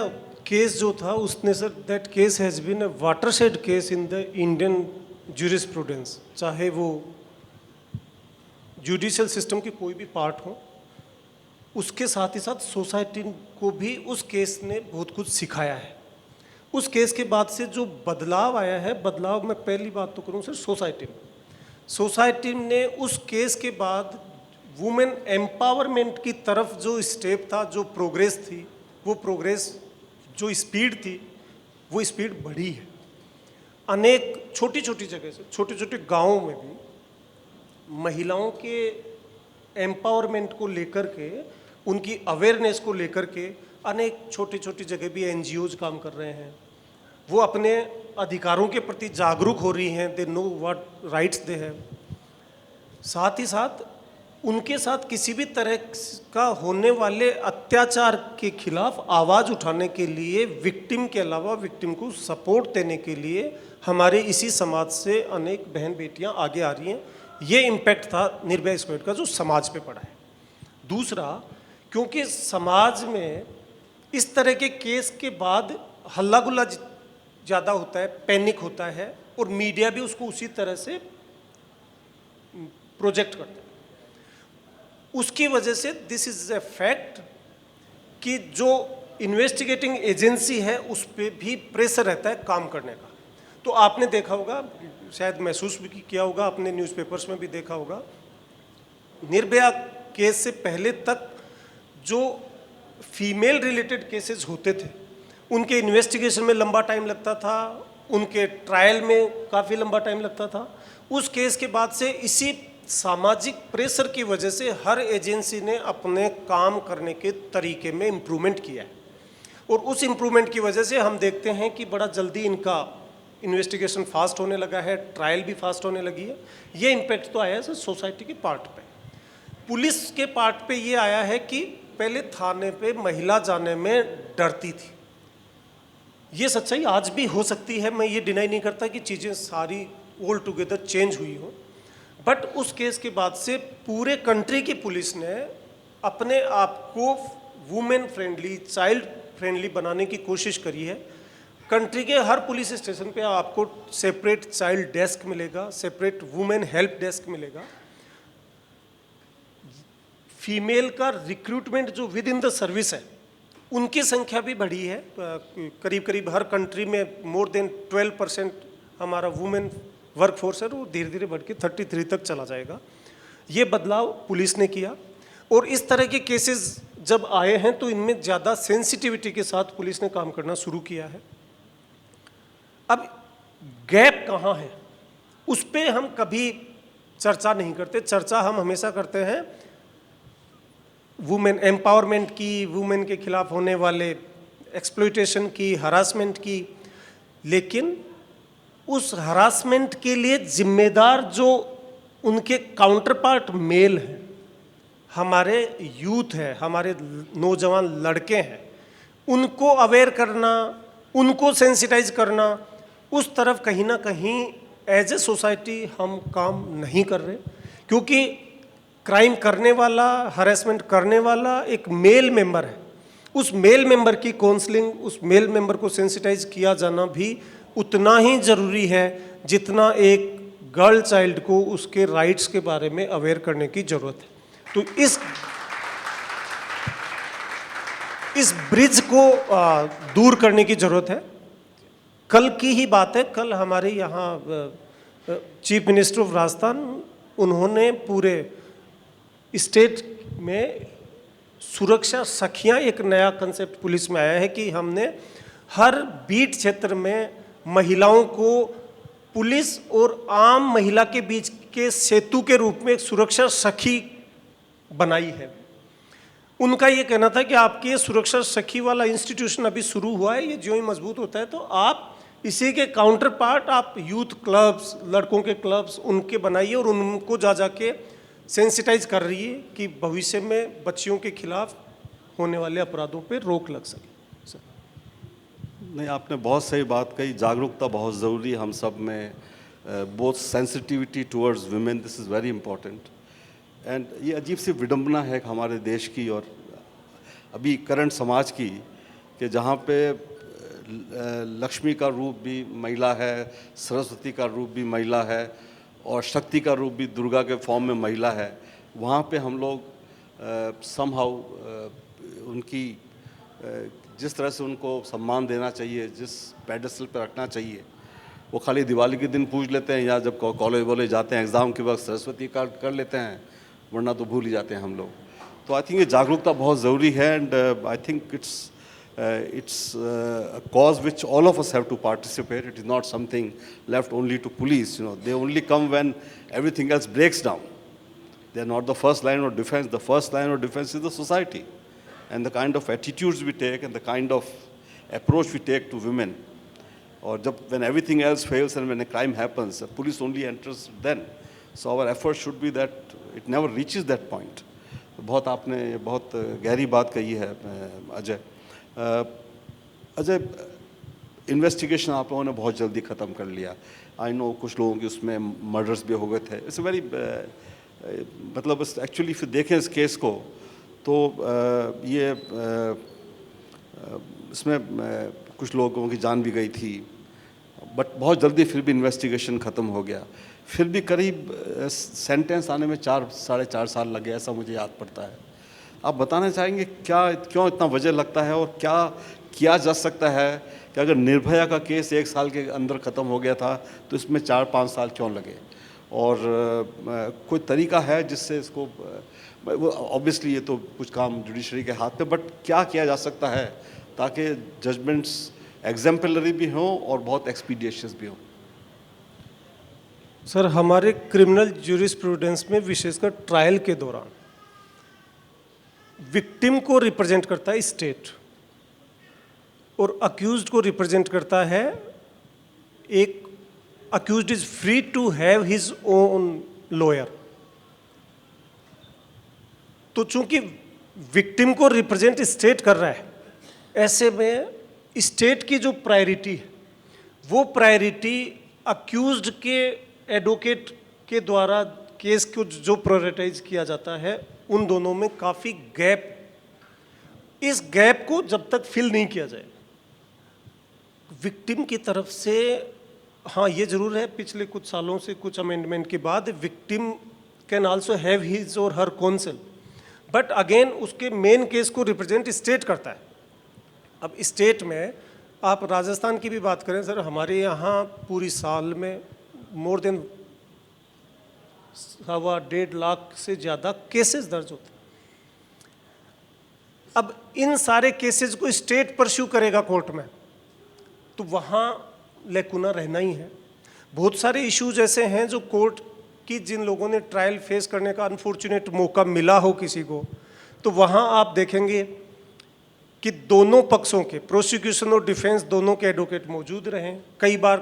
केस जो था उसने sir, that case has been a watershed case in the Indian jurisprudence, चाहे वो जुडिशियल सिस्टम की कोई भी पार्ट हो, उसके साथ ही साथ सोसाइटी को भी उस केस ने बहुत कुछ सिखाया है। उस केस के बाद से जो बदलाव आया है, बदलाव मैं पहली बात तो करूँ सर सोसाइटी ने उस केस के बाद वुमेन एम्पावरमेंट की तरफ जो स्टेप था, जो प्रोग्रेस थी, वो प्रोग्रेस जो स्पीड थी, वो स्पीड बढ़ी है। अनेक छोटी छोटी जगह से, छोटे छोटे गांवों में भी महिलाओं के एम्पावरमेंट को लेकर के, उनकी अवेयरनेस को लेकर के अनेक छोटी छोटी जगह भी एनजीओज काम कर रहे हैं। वो अपने अधिकारों के प्रति जागरूक हो रही हैं, they know what rights they have. साथ ही साथ उनके साथ किसी भी तरह का होने वाले अत्याचार के खिलाफ आवाज़ उठाने के लिए, विक्टिम के अलावा विक्टिम को सपोर्ट देने के लिए हमारे इसी समाज से अनेक बहन बेटियां आगे आ रही हैं। ये इम्पैक्ट था निर्भया स्क्वाड का जो समाज पे पड़ा है। दूसरा, क्योंकि समाज में इस तरह के केस के बाद हल्ला गुल्ला ज़्यादा होता है, पैनिक होता है, और मीडिया भी उसको उसी तरह से प्रोजेक्ट करता है। उसकी वजह से दिस इज ए फैक्ट कि जो इन्वेस्टिगेटिंग एजेंसी है उस पर भी प्रेशर रहता है काम करने का। तो आपने देखा होगा, शायद महसूस भी किया होगा, अपने न्यूज़पेपर्स में भी देखा होगा, निर्भया केस से पहले तक जो फीमेल रिलेटेड केसेस होते थे उनके इन्वेस्टिगेशन में लंबा टाइम लगता था, उनके ट्रायल में काफ़ी लंबा टाइम लगता था। उस केस के बाद से इसी सामाजिक प्रेशर की वजह से हर एजेंसी ने अपने काम करने के तरीके में इम्प्रूवमेंट किया है, और उस इम्प्रूवमेंट की वजह से हम देखते हैं कि बड़ा जल्दी इनका इन्वेस्टिगेशन फास्ट होने लगा है, ट्रायल भी फास्ट होने लगी है। ये इम्पैक्ट तो आया है सर सोसाइटी के पार्ट पे। पुलिस के पार्ट पे ये आया है कि पहले थाने पे महिला जाने में डरती थी। ये सच्चाई आज भी हो सकती है, मैं ये डिनाई नहीं करता कि चीज़ें सारी ऑल टुगेदर चेंज हुई हो, बट उस केस के बाद से पूरे कंट्री की पुलिस ने अपने आप को वुमेन फ्रेंडली, चाइल्ड फ्रेंडली बनाने की कोशिश करी है। कंट्री के हर पुलिस स्टेशन पे आपको सेपरेट चाइल्ड डेस्क मिलेगा, सेपरेट वुमेन हेल्प डेस्क मिलेगा। फीमेल का रिक्रूटमेंट जो विद इन द सर्विस है उनकी संख्या भी बढ़ी है। करीब करीब हर कंट्री में मोर देन 12% हमारा वुमेन वर्क फोर्स है, वो धीरे धीरे बढ़ के 33 तक चला जाएगा। ये बदलाव पुलिस ने किया, और इस तरह के केसेस जब आए हैं तो इनमें ज़्यादा सेंसिटिविटी के साथ पुलिस ने काम करना शुरू किया है। अब गैप कहाँ है उस पर हम कभी चर्चा नहीं करते। चर्चा हम हमेशा करते हैं वुमेन एम्पावरमेंट की, वुमेन के खिलाफ होने वाले एक्सप्लॉयटेशन की, हरासमेंट की, लेकिन उस हरासमेंट के लिए जिम्मेदार जो उनके काउंटर पार्ट मेल हैं, हमारे यूथ है, हमारे नौजवान लड़के हैं, उनको अवेयर करना, उनको सेंसिटाइज करना, उस तरफ कहीं ना कहीं एज ए सोसाइटी हम काम नहीं कर रहे। क्योंकि क्राइम करने वाला, हरेसमेंट करने वाला एक मेल मेंबर है, उस मेल मेंबर की काउंसलिंग, उस मेल मेंबर को सेंसिटाइज किया जाना भी उतना ही ज़रूरी है जितना एक गर्ल चाइल्ड को उसके राइट्स के बारे में अवेयर करने की ज़रूरत है। तो इस ब्रिज को दूर करने की ज़रूरत है। कल की ही बात है, कल हमारे यहाँ चीफ मिनिस्टर ऑफ राजस्थान, उन्होंने पूरे स्टेट में सुरक्षा सखियाँ, एक नया कंसेप्ट पुलिस में आया है कि हमने हर बीट क्षेत्र में महिलाओं को पुलिस और आम महिला के बीच के सेतु के रूप में एक सुरक्षा सखी बनाई है। उनका ये कहना था कि आपके सुरक्षा सखी वाला इंस्टीट्यूशन अभी शुरू हुआ है, ये जो ही मजबूत होता है तो आप इसी के काउंटर पार्ट आप यूथ क्लब्स, लड़कों के क्लब्स उनके बनाइए, और उनको जा जाके सेंसिटाइज कर रही है कि भविष्य में बच्चियों के खिलाफ होने वाले अपराधों पे रोक लग सके। नहीं, आपने बहुत सही बात कही, जागरूकता बहुत ज़रूरी है हम सब में, both sensitivity towards women, this is very important. And ये अजीब सी विडंबना है हमारे देश की और अभी करंट समाज की कि जहाँ पे लक्ष्मी का रूप भी महिला है, सरस्वती का रूप भी महिला है, और शक्ति का रूप भी दुर्गा के फॉर्म में महिला है, वहाँ पे हम लोग समहाउ उनकी जिस तरह से उनको सम्मान देना चाहिए, जिस पेडेस्टल पे रखना चाहिए, वो खाली दिवाली के दिन पूज लेते हैं, या जब कॉलेज वॉलेज जाते हैं एग्ज़ाम के वक्त सरस्वती का कर लेते हैं, वरना तो भूल ही जाते हैं हम लोग। तो आई थिंक ये जागरूकता बहुत ज़रूरी है, and I think it's a cause which all of us have to participate. It is not something left only to police. They only come when everything else breaks down. They are not the first line of defense. The first line of defense is the society, and the kind of attitudes we take and the kind of approach we take to women. Or when everything else fails and when a crime happens, the police only enters then. So our effort should be that it never reaches that point. बहुत आपने बहुत गहरी बात कही है Ajay. Ajay, investigation आप लोगों ने बहुत जल्दी ख़त्म कर लिया। आई नो कुछ लोगों के उसमें मर्डर्स भी हो गए थे। इट्स वेरी मतलब एक्चुअली फिर देखें इस केस को तो ये इसमें कुछ लोगों की जान भी गई थी, बट बहुत जल्दी फिर भी इन्वेस्टिगेशन ख़त्म हो गया। फिर भी करीब सेंटेंस आने में 4-4.5 साल लगे, ऐसा मुझे याद पड़ता है। आप बताना चाहेंगे क्यों इतना वजह लगता है, और क्या किया जा सकता है कि अगर निर्भया का केस 1 साल के अंदर ख़त्म हो गया था तो इसमें 4-5 साल क्यों लगे, और कोई तरीका है जिससे इसको, ऑब्वियसली ये तो कुछ काम जुडिशरी के हाथ में, बट क्या किया जा सकता है ताकि जजमेंट्स एग्जाम्पलरी भी हों और बहुत एक्सपीडिशियस भी हों? सर, हमारे क्रिमिनल ज्यूरिस्प्रूडेंस में विशेषकर ट्रायल के दौरान विक्टिम को रिप्रेजेंट करता है स्टेट और अक्यूज्ड को रिप्रेजेंट करता है एक accused is free to have his own lawyer. तो चूंकि विक्टिम को रिप्रेजेंट स्टेट कर रहा है, ऐसे में स्टेट की जो प्रायोरिटी है वो प्रायोरिटी अक्यूज्ड के एडवोकेट के द्वारा केस को जो प्रायोरिटाइज किया जाता है, उन दोनों में काफ़ी गैप, इस गैप को जब तक फिल नहीं किया जाए विक्टिम की तरफ से, हाँ ये जरूर है पिछले कुछ सालों से कुछ अमेंडमेंट के बाद victim can also have his और हर काउंसिल, बट अगेन उसके मेन केस को रिप्रेजेंट स्टेट करता है। अब स्टेट में आप राजस्थान की भी बात करें सर, हमारे यहाँ पूरी साल में मोर देन 1.5 लाख से ज़्यादा केसेस दर्ज होते हैं। अब इन सारे केसेस को स्टेट परस्यू करेगा कोर्ट में, तो वहाँ लेकुना रहना ही है। बहुत सारे इश्यूज ऐसे हैं जो कोर्ट की, जिन लोगों ने ट्रायल फेस करने का अनफॉर्चुनेट मौका मिला हो किसी को, तो वहाँ आप देखेंगे कि दोनों पक्षों के, प्रोसिक्यूशन और डिफेंस दोनों के एडवोकेट मौजूद रहें। कई बार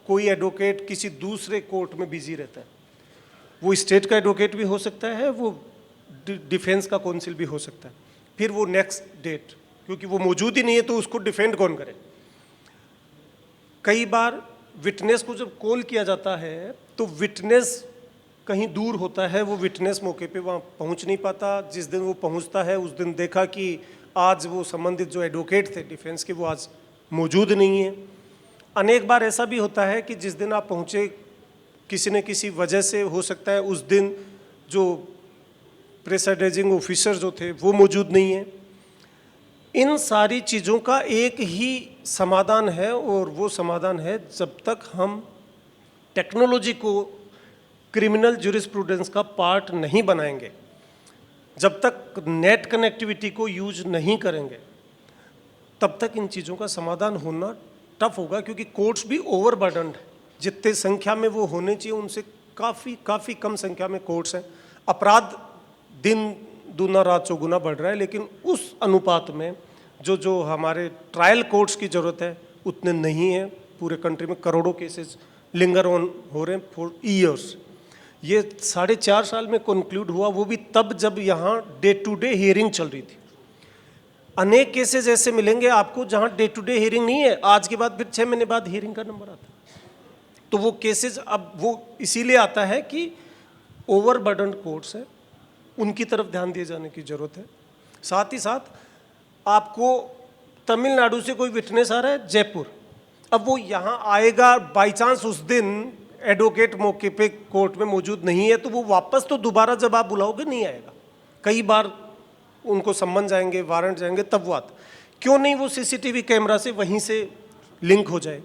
कोई एडवोकेट किसी दूसरे कोर्ट में बिजी रहता है, वो स्टेट का एडवोकेट भी हो सकता है, वो डिफेंस का काउंसिल भी हो सकता है। फिर वो नेक्स्ट डेट, क्योंकि वो मौजूद ही नहीं है तो उसको डिफेंड कौन करे। कई बार विटनेस को जब कॉल किया जाता है तो विटनेस कहीं दूर होता है, वो विटनेस मौके पे वहाँ पहुँच नहीं पाता। जिस दिन वो पहुँचता है उस दिन देखा कि आज वो संबंधित जो एडवोकेट थे डिफेंस के, वो आज मौजूद नहीं है। अनेक बार ऐसा भी होता है कि जिस दिन आप पहुँचे किसी न किसी वजह से, हो सकता है उस दिन जो प्रेसाइडिंग ऑफिसर जो थे वो मौजूद नहीं है। इन सारी चीज़ों का एक ही समाधान है, और वो समाधान है जब तक हम टेक्नोलॉजी को क्रिमिनल ज्यूरिस्प्रूडेंस का पार्ट नहीं बनाएंगे, जब तक नेट कनेक्टिविटी को यूज नहीं करेंगे, तब तक इन चीज़ों का समाधान होना टफ होगा। क्योंकि कोर्ट्स भी ओवरबर्डन्ड है, जितने संख्या में वो होने चाहिए उनसे काफ़ी कम संख्या में कोर्ट्स हैं। अपराध दिन दूना रात चौगुना बढ़ रहा है, लेकिन उस अनुपात में जो हमारे ट्रायल कोर्ट्स की ज़रूरत है उतने नहीं है। पूरे कंट्री में करोड़ों केसेस लिंगर ऑन हो रहे हैं फॉर ईयर्स। ये 4.5 साल में कंक्लूड हुआ, वो भी तब जब यहाँ डे टू डे हियरिंग चल रही थी। अनेक केसेस ऐसे मिलेंगे आपको जहाँ डे टू डे हियरिंग नहीं है, आज के बाद फिर 6 महीने बाद हियरिंग का नंबर आता है। तो वो केसेस अब वो इसीलिए आता है कि ओवरबर्डन कोर्ट्स है, उनकी तरफ ध्यान दिए जाने की ज़रूरत है। साथ ही साथ आपको तमिलनाडु से कोई विटनेस आ रहा है जयपुर, अब वो यहाँ आएगा, बाई चांस उस दिन एडवोकेट मौके पे कोर्ट में मौजूद नहीं है, तो वो वापस तो दोबारा जब आप बुलाओगे नहीं आएगा। कई बार उनको सम्मन जाएंगे, वारंट जाएंगे, तब वो आता। क्यों नहीं वो सीसीटीवी कैमरा से वहीं से लिंक हो जाए?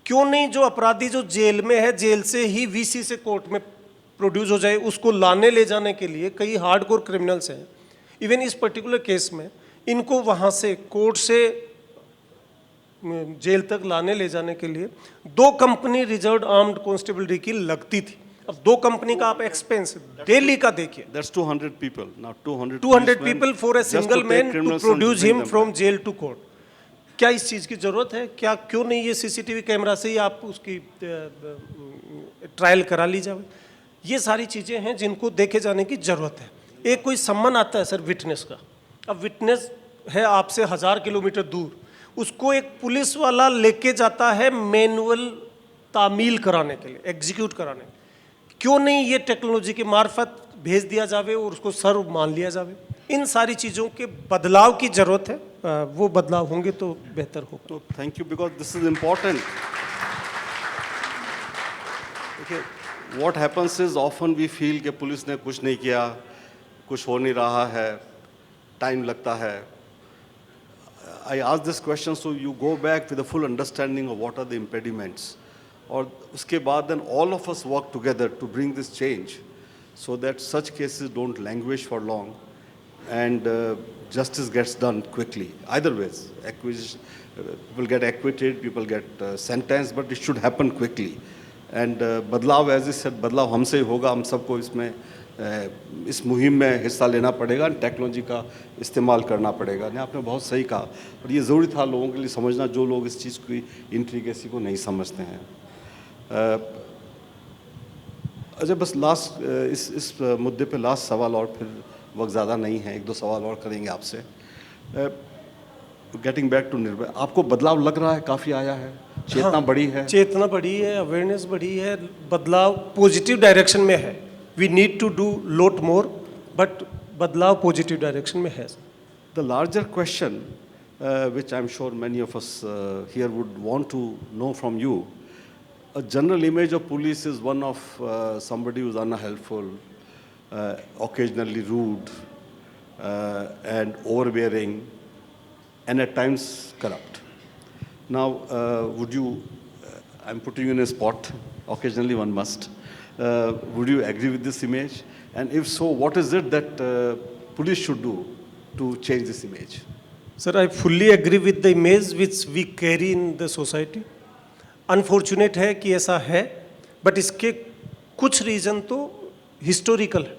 क्यों नहीं जो अपराधी जो जेल में है, जेल से ही वीसी से कोर्ट में प्रोड्यूस हो जाए? उसको लाने ले जाने के लिए कई हार्डकोर क्रिमिनल्स हैं। इवन इस पर्टिकुलर केस में इनको वहाँ से कोर्ट से जेल तक लाने ले जाने के लिए 2 कंपनी रिजर्व आर्म्ड कांस्टेबलरी की लगती थी। अब 2 कंपनी का आप एक्सपेंस दिल्ली का देखिए। That's 200 people. Now 200 people for a just to single take man to criminals and produce bring him them from back. jail to court. क्या इस चीज़ की ज़रूरत है? क्या क्यों नहीं ये सीसीटीवी कैमरा से ही आप उसकी ट्रायल करा ली जाए? ये सारी चीज़ें हैं जिनको देखे जाने की ज़रूरत है। एक कोई सम्मन आता है सर विटनेस का, अब विटनेस है आपसे 1000 किलोमीटर दूर, उसको एक पुलिस वाला लेके जाता है मैनुअल तामील कराने के लिए, एग्जीक्यूट कराने। क्यों नहीं ये टेक्नोलॉजी के मार्फत भेज दिया जावे और उसको सर्व मान लिया जावे? इन सारी चीज़ों के बदलाव की ज़रूरत है, वो बदलाव होंगे तो बेहतर होगा। So thank you, because this is important. Okay, what happens is often we feel कि पुलिस ने कुछ नहीं किया, कुछ हो नहीं रहा है, टाइम लगता है। I ask this question so you go back with a full understanding of what are the impediments, और उसके बाद then all of us work together to bring this change so that such cases don't languish for long and justice gets done quickly. Either ways, acquisition, people get acquitted, people get sentenced, but it should happen quickly. And बदलाव, as I said, बदलाव हमसे ही होगा। हम सबको इसमें इस मुहिम में हिस्सा लेना पड़ेगा, टेक्नोलॉजी का इस्तेमाल करना पड़ेगा। नहीं, आपने बहुत सही कहा, और ये ज़रूरी था लोगों के लिए समझना, जो लोग इस चीज़ की इंट्रिकेसी को नहीं समझते हैं। अच्छा, बस लास्ट इस मुद्दे पे लास्ट सवाल, और फिर वक्त ज़्यादा नहीं है, 1-2 सवाल और करेंगे आपसे। गेटिंग बैक टू निर्भया, आपको बदलाव लग रहा है काफ़ी आया है? चेतना बढ़ी है? चेतना बढ़ी है, अवेयरनेस बढ़ी है, बदलाव पॉजिटिव डायरेक्शन में है। We need to do lot more, but बदलाव पॉजिटिव डायरेक्शन में है। The larger question, which I'm sure many of us here would want to know from you, a general image of police is one of somebody who's unhelpful, occasionally rude, and overbearing, and at times corrupt. Now, would you, I'm putting you in a spot, occasionally one must, would you agree with this image? And if so, what is it that police should do to change this image? Sir, I fully agree with the image which we carry in the society. Unfortunate है कि ऐसा है, but इसके कुछ reason तो historical है।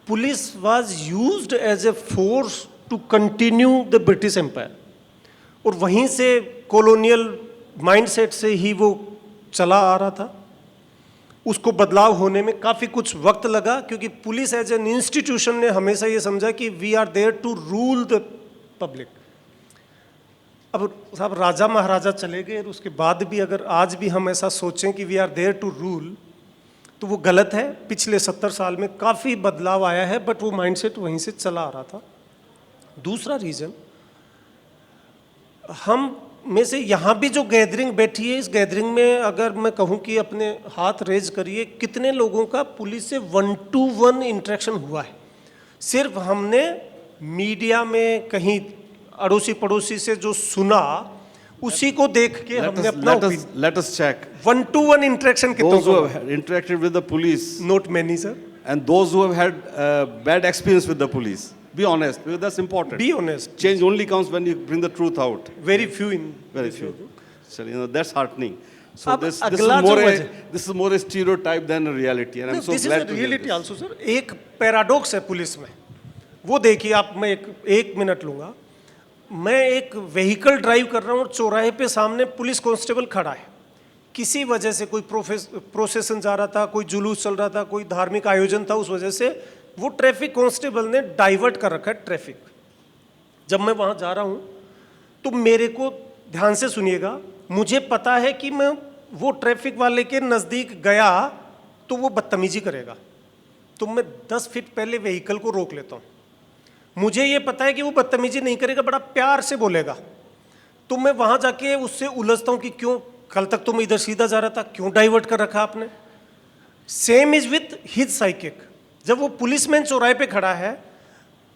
Police was used as a force to continue the British Empire, और वहीं से कॉलोनियल माइंडसेट से ही वो चला आ रहा था। उसको बदलाव होने में काफ़ी कुछ वक्त लगा, क्योंकि पुलिस एज एन इंस्टीट्यूशन ने हमेशा ये समझा कि we are there to rule the public. अब साहब राजा महाराजा चले गए, और उसके बाद भी अगर आज भी हम ऐसा सोचें कि we are there to rule, तो वो गलत है। पिछले 70 साल में काफ़ी बदलाव आया है, बट वो माइंडसेट वहीं से चला आ रहा था। दूसरा रीज़न, हम में से यहाँ भी जो गैदरिंग बैठी है, इस गैदरिंग में अगर मैं कहूँ कि अपने हाथ रेज करिए, कितने लोगों का पुलिस से 1-to-1 इंटरेक्शन हुआ है? सिर्फ हमने मीडिया में कहीं अड़ोसी पड़ोसी से जो सुना, उसी को देख के हमने अपना let us check 1-to-1 interaction कितनों those who को? have interacted with the police, Not many, sir. and those who have had bad experience with the police. Be honest, because that's important. Be honest. Change only comes when you bring the truth out. Very few in. Very few. So, that's heartening. So अब this is अगला more जो this is more a stereotype than a reality, and I'm so This is glad a to hear reality this. also, sir. एक paradox है police में, वो देखिए आप। मैं एक मिनट लूँगा। मैं एक व्हीकल ड्राइव कर रहा हूँ और चौराहे पे सामने पुलिस कांस्टेबल खड़ा है। किसी वजह से कोई प्रोसेशन जा रहा था, कोई जुलूस चल रहा था, कोई धार्मिक आयोजन था, उस वजह से वो ट्रैफिक कांस्टेबल ने डाइवर्ट कर रखा है ट्रैफिक। जब मैं वहाँ जा रहा हूँ तो मेरे को ध्यान से सुनिएगा, मुझे पता है कि मैं वो ट्रैफिक वाले के नज़दीक गया तो वो बदतमीजी करेगा, तो मैं 10 फीट पहले व्हीकल को रोक लेता हूँ। मुझे ये पता है कि वो बदतमीजी नहीं करेगा, बड़ा प्यार से बोलेगा, तो मैं वहाँ जाके उससे उलझता हूँ कि क्यों, कल तक तो मैं इधर सीधा जा रहा था, क्यों डाइवर्ट कर रखा आपने। Same is with his psychic. जब वो पुलिसमैन चौराहे पे खड़ा है,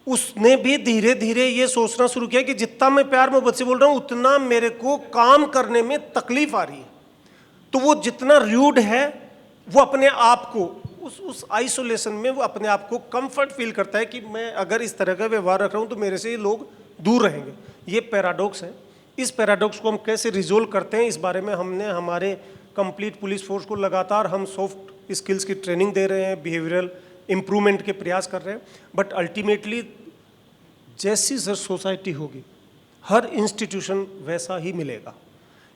उसने भी धीरे धीरे ये सोचना शुरू किया कि जितना मैं प्यार मोहब्बत से बोल रहा हूँ उतना मेरे को काम करने में तकलीफ आ रही है। तो वो जितना र्यूड है, वो अपने आप को उस आइसोलेशन में वो अपने आप को कंफर्ट फील करता है कि मैं अगर इस तरह का व्यवहार रख रहा हूँ तो मेरे से ये लोग दूर रहेंगे। ये पैराडॉक्स है। इस पैराडॉक्स को हम कैसे रिजोल्व करते हैं, इस बारे में हमने हमारे कंप्लीट पुलिस फोर्स को लगातार हम सॉफ्ट स्किल्स की ट्रेनिंग दे रहे हैं, बिहेवियरल इम्प्रूवमेंट के प्रयास कर रहे हैं। बट अल्टीमेटली जैसी सोसाइटी होगी, हर इंस्टीट्यूशन वैसा ही मिलेगा।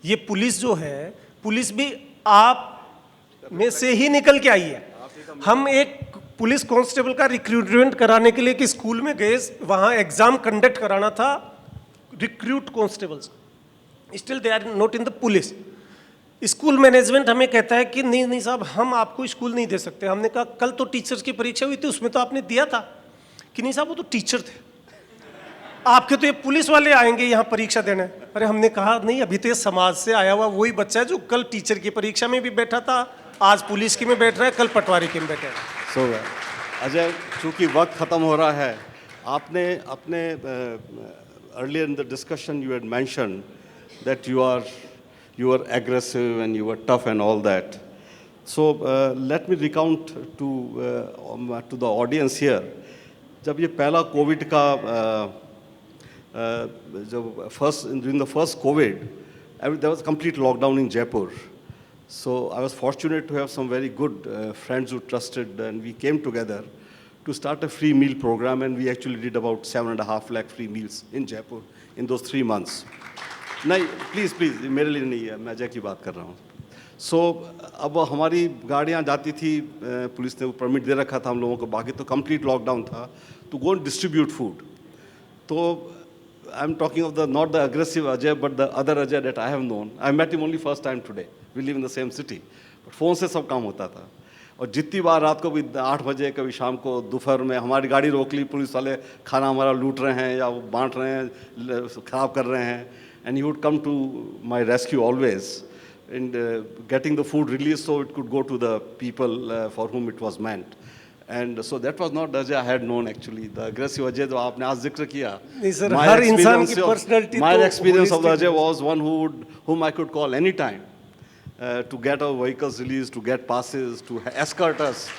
ये पुलिस जो है, पुलिस भी आप में से ही निकल के आई है। हम एक पुलिस कांस्टेबल का रिक्रूटमेंट कराने के लिए कि स्कूल में गए, वहाँ एग्जाम कंडक्ट कराना था recruit constables, still they are not in the police. School management हमें कहता है कि नहीं नहीं साहब, हम आपको स्कूल नहीं दे सकते। हमने कहा कल तो टीचर्स की परीक्षा हुई थी, उसमें तो आपने दिया था। कि नहीं साहब, वो तो टीचर थे, आपके तो ये पुलिस वाले आएंगे यहाँ परीक्षा देने। अरे हमने कहा नहीं, अभी तो ये समाज से आया हुआ वही बच्चा है जो कल टीचर की परीक्षा में भी बैठा था, आज पुलिस की में बैठ रहा है, कल पटवारी की में बैठा है। सो अजय, चूंकि वक्त ख़त्म हो रहा है, आपने अपने earlier in the discussion you had mention that you are aggressive and you were tough and all that. So let me recount to the audience here. जब ये पहला कोविड का जब during the first COVID, there was complete lockdown in Jaipur. So I was fortunate to have some very good friends who trusted, and we came together to start a free meal program, and we actually did about 7.5 lakh free meals in Jaipur in those 3 months. नहीं please मेरे लिए नहीं है, मैं अजय की बात कर रहा हूँ। सो अब हमारी गाड़ियाँ जाती थी, पुलिस ने वो परमिट दे रखा था हम लोगों को, बाकी तो कंप्लीट लॉकडाउन था, to go and distribute food. तो I'm talking of not the aggressive Ajay, but the other Ajay that I have known. I met him only first time today. We live in the same city. But phone से सब काम होता था। और जितनी बार रात को भी 8 बजे, कभी शाम को, दोपहर में हमारी गाड़ी रोक ली, पुलिस वाले खाना हमारा लूट रहे हैं या वो बांट रहे हैं, ख़राब कर रहे हैं, and he would come to my rescue always in getting the food released so it could go to the people for whom it was meant. And so that was not the Ajay I had known actually. The aggressive Ajay जो आपने आज जिक्र किया, नहीं sir, हर इंसान की personality my तो experience of the Ajay was one whom I could call anytime to get our vehicles released, to get passes, to escort us.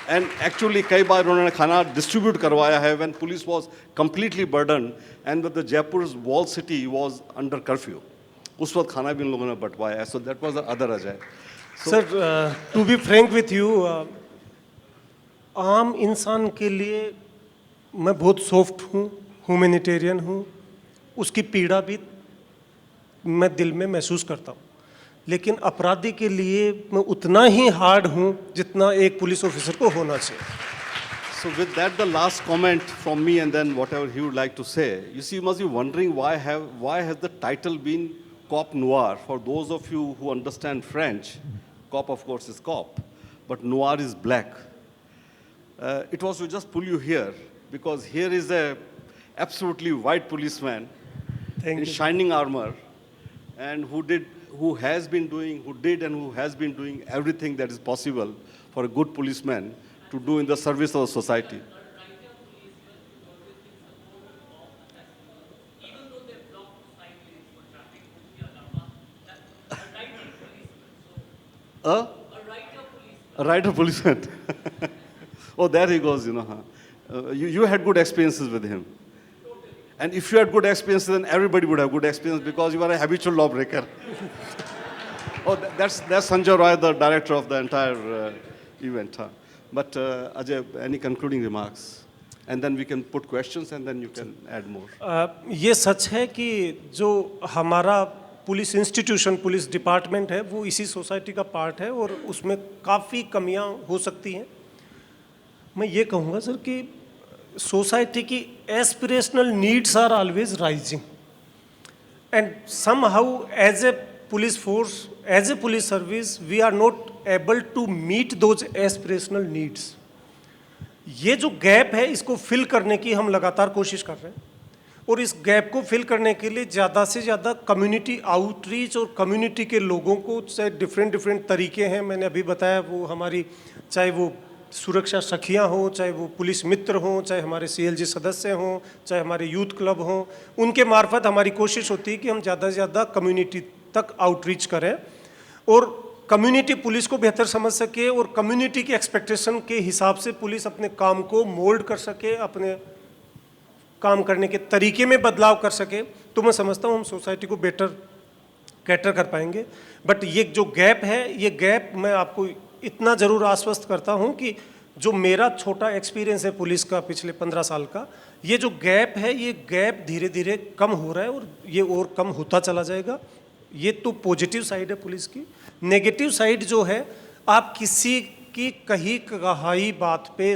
And actually कई बार उन्होंने खाना distribute करवाया है when police was completely burdened and the Jaipur's wall city was under curfew. उस वक्त खाना भी उन लोगों ने बंटवाया है. So that was the other Ajay. Sir, to be frank with you, आम इंसान के लिए मैं बहुत सॉफ्ट हूँ, ह्यूमैनिटेरियन हूँ, उसकी पीड़ा भी मैं दिल में महसूस करता हूँ, लेकिन अपराधी के लिए मैं उतना ही हार्ड हूँ जितना एक पुलिस ऑफिसर को होना चाहिए. So with that, the last comment from me, and then whatever he would like to say. You see, you must be wondering why has the title been Cop Noir? For those of you who understand French, cop of course is cop, but noir is black. It was to just pull you here because here is a absolutely white policeman in shining armor, and who did and who has been doing everything that is possible for a good policeman to do in the service of society. A writer policeman. Oh, there he goes, you had good experiences with him. And if you had good experiences, then everybody would have good experience because you are a habitual lawbreaker. Oh, that's Sanjay Roy, the director of the entire event. Huh? But Ajay, any concluding remarks? And then we can put questions and then you can add more. ये सच है कि जो हमारा police institution, police department है, वो इसी society का part है और उसमें काफ़ी कमियां हो सकती हैं. मैं ये कहूँगा सर कि सोसाइटी की aspirational needs are always rising and somehow as a police force, as a police service, we are not able to meet those aspirational needs. ये जो गैप है इसको फिल करने की हम लगातार कोशिश कर रहे हैं, और इस गैप को फिल करने के लिए ज़्यादा से ज़्यादा कम्युनिटी आउटरीच और कम्युनिटी के लोगों को, चाहे डिफरेंट तरीके हैं, मैंने अभी बताया, वो हमारी चाहे वो सुरक्षा सखियाँ हों, चाहे वो पुलिस मित्र हों, चाहे हमारे CLG सदस्य हों, चाहे हमारे यूथ क्लब हों, उनके मार्फत हमारी कोशिश होती है कि हम ज़्यादा से ज़्यादा कम्युनिटी तक आउटरीच करें और कम्युनिटी पुलिस को बेहतर समझ सके और कम्युनिटी की एक्सपेक्टेशन के हिसाब से पुलिस अपने काम को मोल्ड कर सके, अपने काम करने के तरीके में बदलाव कर सके, तो मैं समझता हूँ हम सोसाइटी को बेटर कैटर कर पाएंगे। बट ये जो गैप है, ये गैप मैं आपको इतना ज़रूर आश्वस्त करता हूँ कि जो मेरा छोटा एक्सपीरियंस है पुलिस का पिछले 15 साल का, ये जो गैप है, ये गैप धीरे धीरे कम हो रहा है और ये और कम होता चला जाएगा। ये तो पॉजिटिव साइड है पुलिस की। नेगेटिव साइड जो है, आप किसी की कही कहाई बात पे,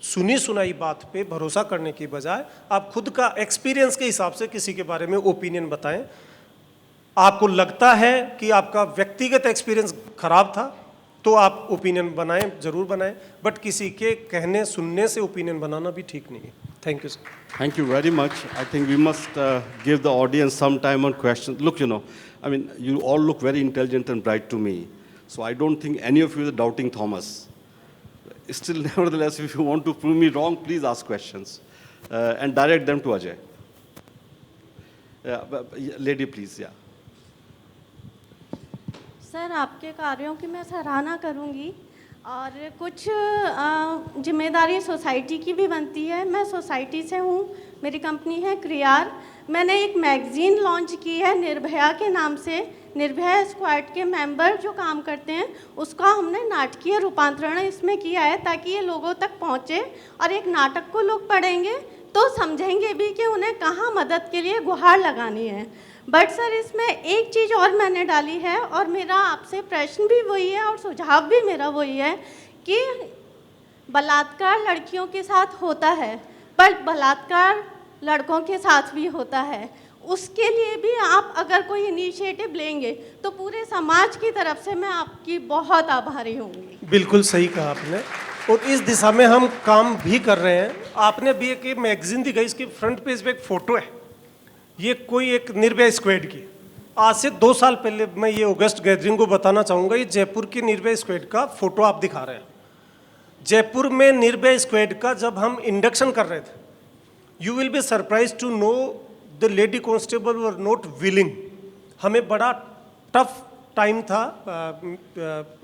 सुनी सुनाई बात पे भरोसा करने की बजाय आप खुद का एक्सपीरियंस के हिसाब से किसी के बारे में ओपिनियन बताएं। आपको लगता है कि आपका व्यक्तिगत एक्सपीरियंस खराब था तो आप ओपिनियन बनाएं, ज़रूर बनाएं, बट किसी के कहने सुनने से ओपिनियन बनाना भी ठीक नहीं है। Thank you sir. Thank you very much. I think we must give the audience some time on questions. Look, I mean, you all look very intelligent and bright to me. So I don't think any of you are doubting Thomas. Still, nevertheless, if you want to prove me wrong, please ask questions and direct them to Ajay. Lady, please, yeah. Sir, आपके कार्यों की मैं सराहना करूंगी और कुछ जिम्मेदारी society की भी बनती है। मैं सोसाइटी से हूँ, मेरी कंपनी है क्रियार। मैंने एक मैगज़ीन लॉन्च की है निर्भया के नाम से। निर्भया स्क्वाड के मेंबर जो काम करते हैं उसका हमने नाटकीय रूपांतरण इसमें किया है ताकि ये लोगों तक पहुँचे, और एक नाटक को लोग पढ़ेंगे तो समझेंगे भी कि उन्हें कहाँ मदद के लिए गुहार लगानी है। बट सर, इसमें एक चीज़ और मैंने डाली है और मेरा आपसे प्रश्न भी वही है और सुझाव भी मेरा वही है कि बलात्कार लड़कियों के साथ होता है पर बलात्कार लड़कों के साथ भी होता है। उसके लिए भी आप अगर कोई इनिशिएटिव लेंगे तो पूरे समाज की तरफ से मैं आपकी बहुत आभारी होंगी। बिल्कुल सही कहा आपने, और इस दिशा में हम काम भी कर रहे हैं। आपने भी एक मैगजीन दिखाई, इसकी फ्रंट पेज पे एक फ़ोटो है, ये कोई एक निर्भया स्क्वाड की। आज से 2 साल पहले, मैं ये ऑगस्ट गैदरिंग को बताना चाहूँगा, ये जयपुर की निर्भया स्क्वाड का फ़ोटो आप दिखा रहे हैं। जयपुर में निर्भया स्क्वाड का जब हम इंडक्शन कर रहे थे, you will be surprise to know the lady constable were not willing. हमें बड़ा टफ टाइम था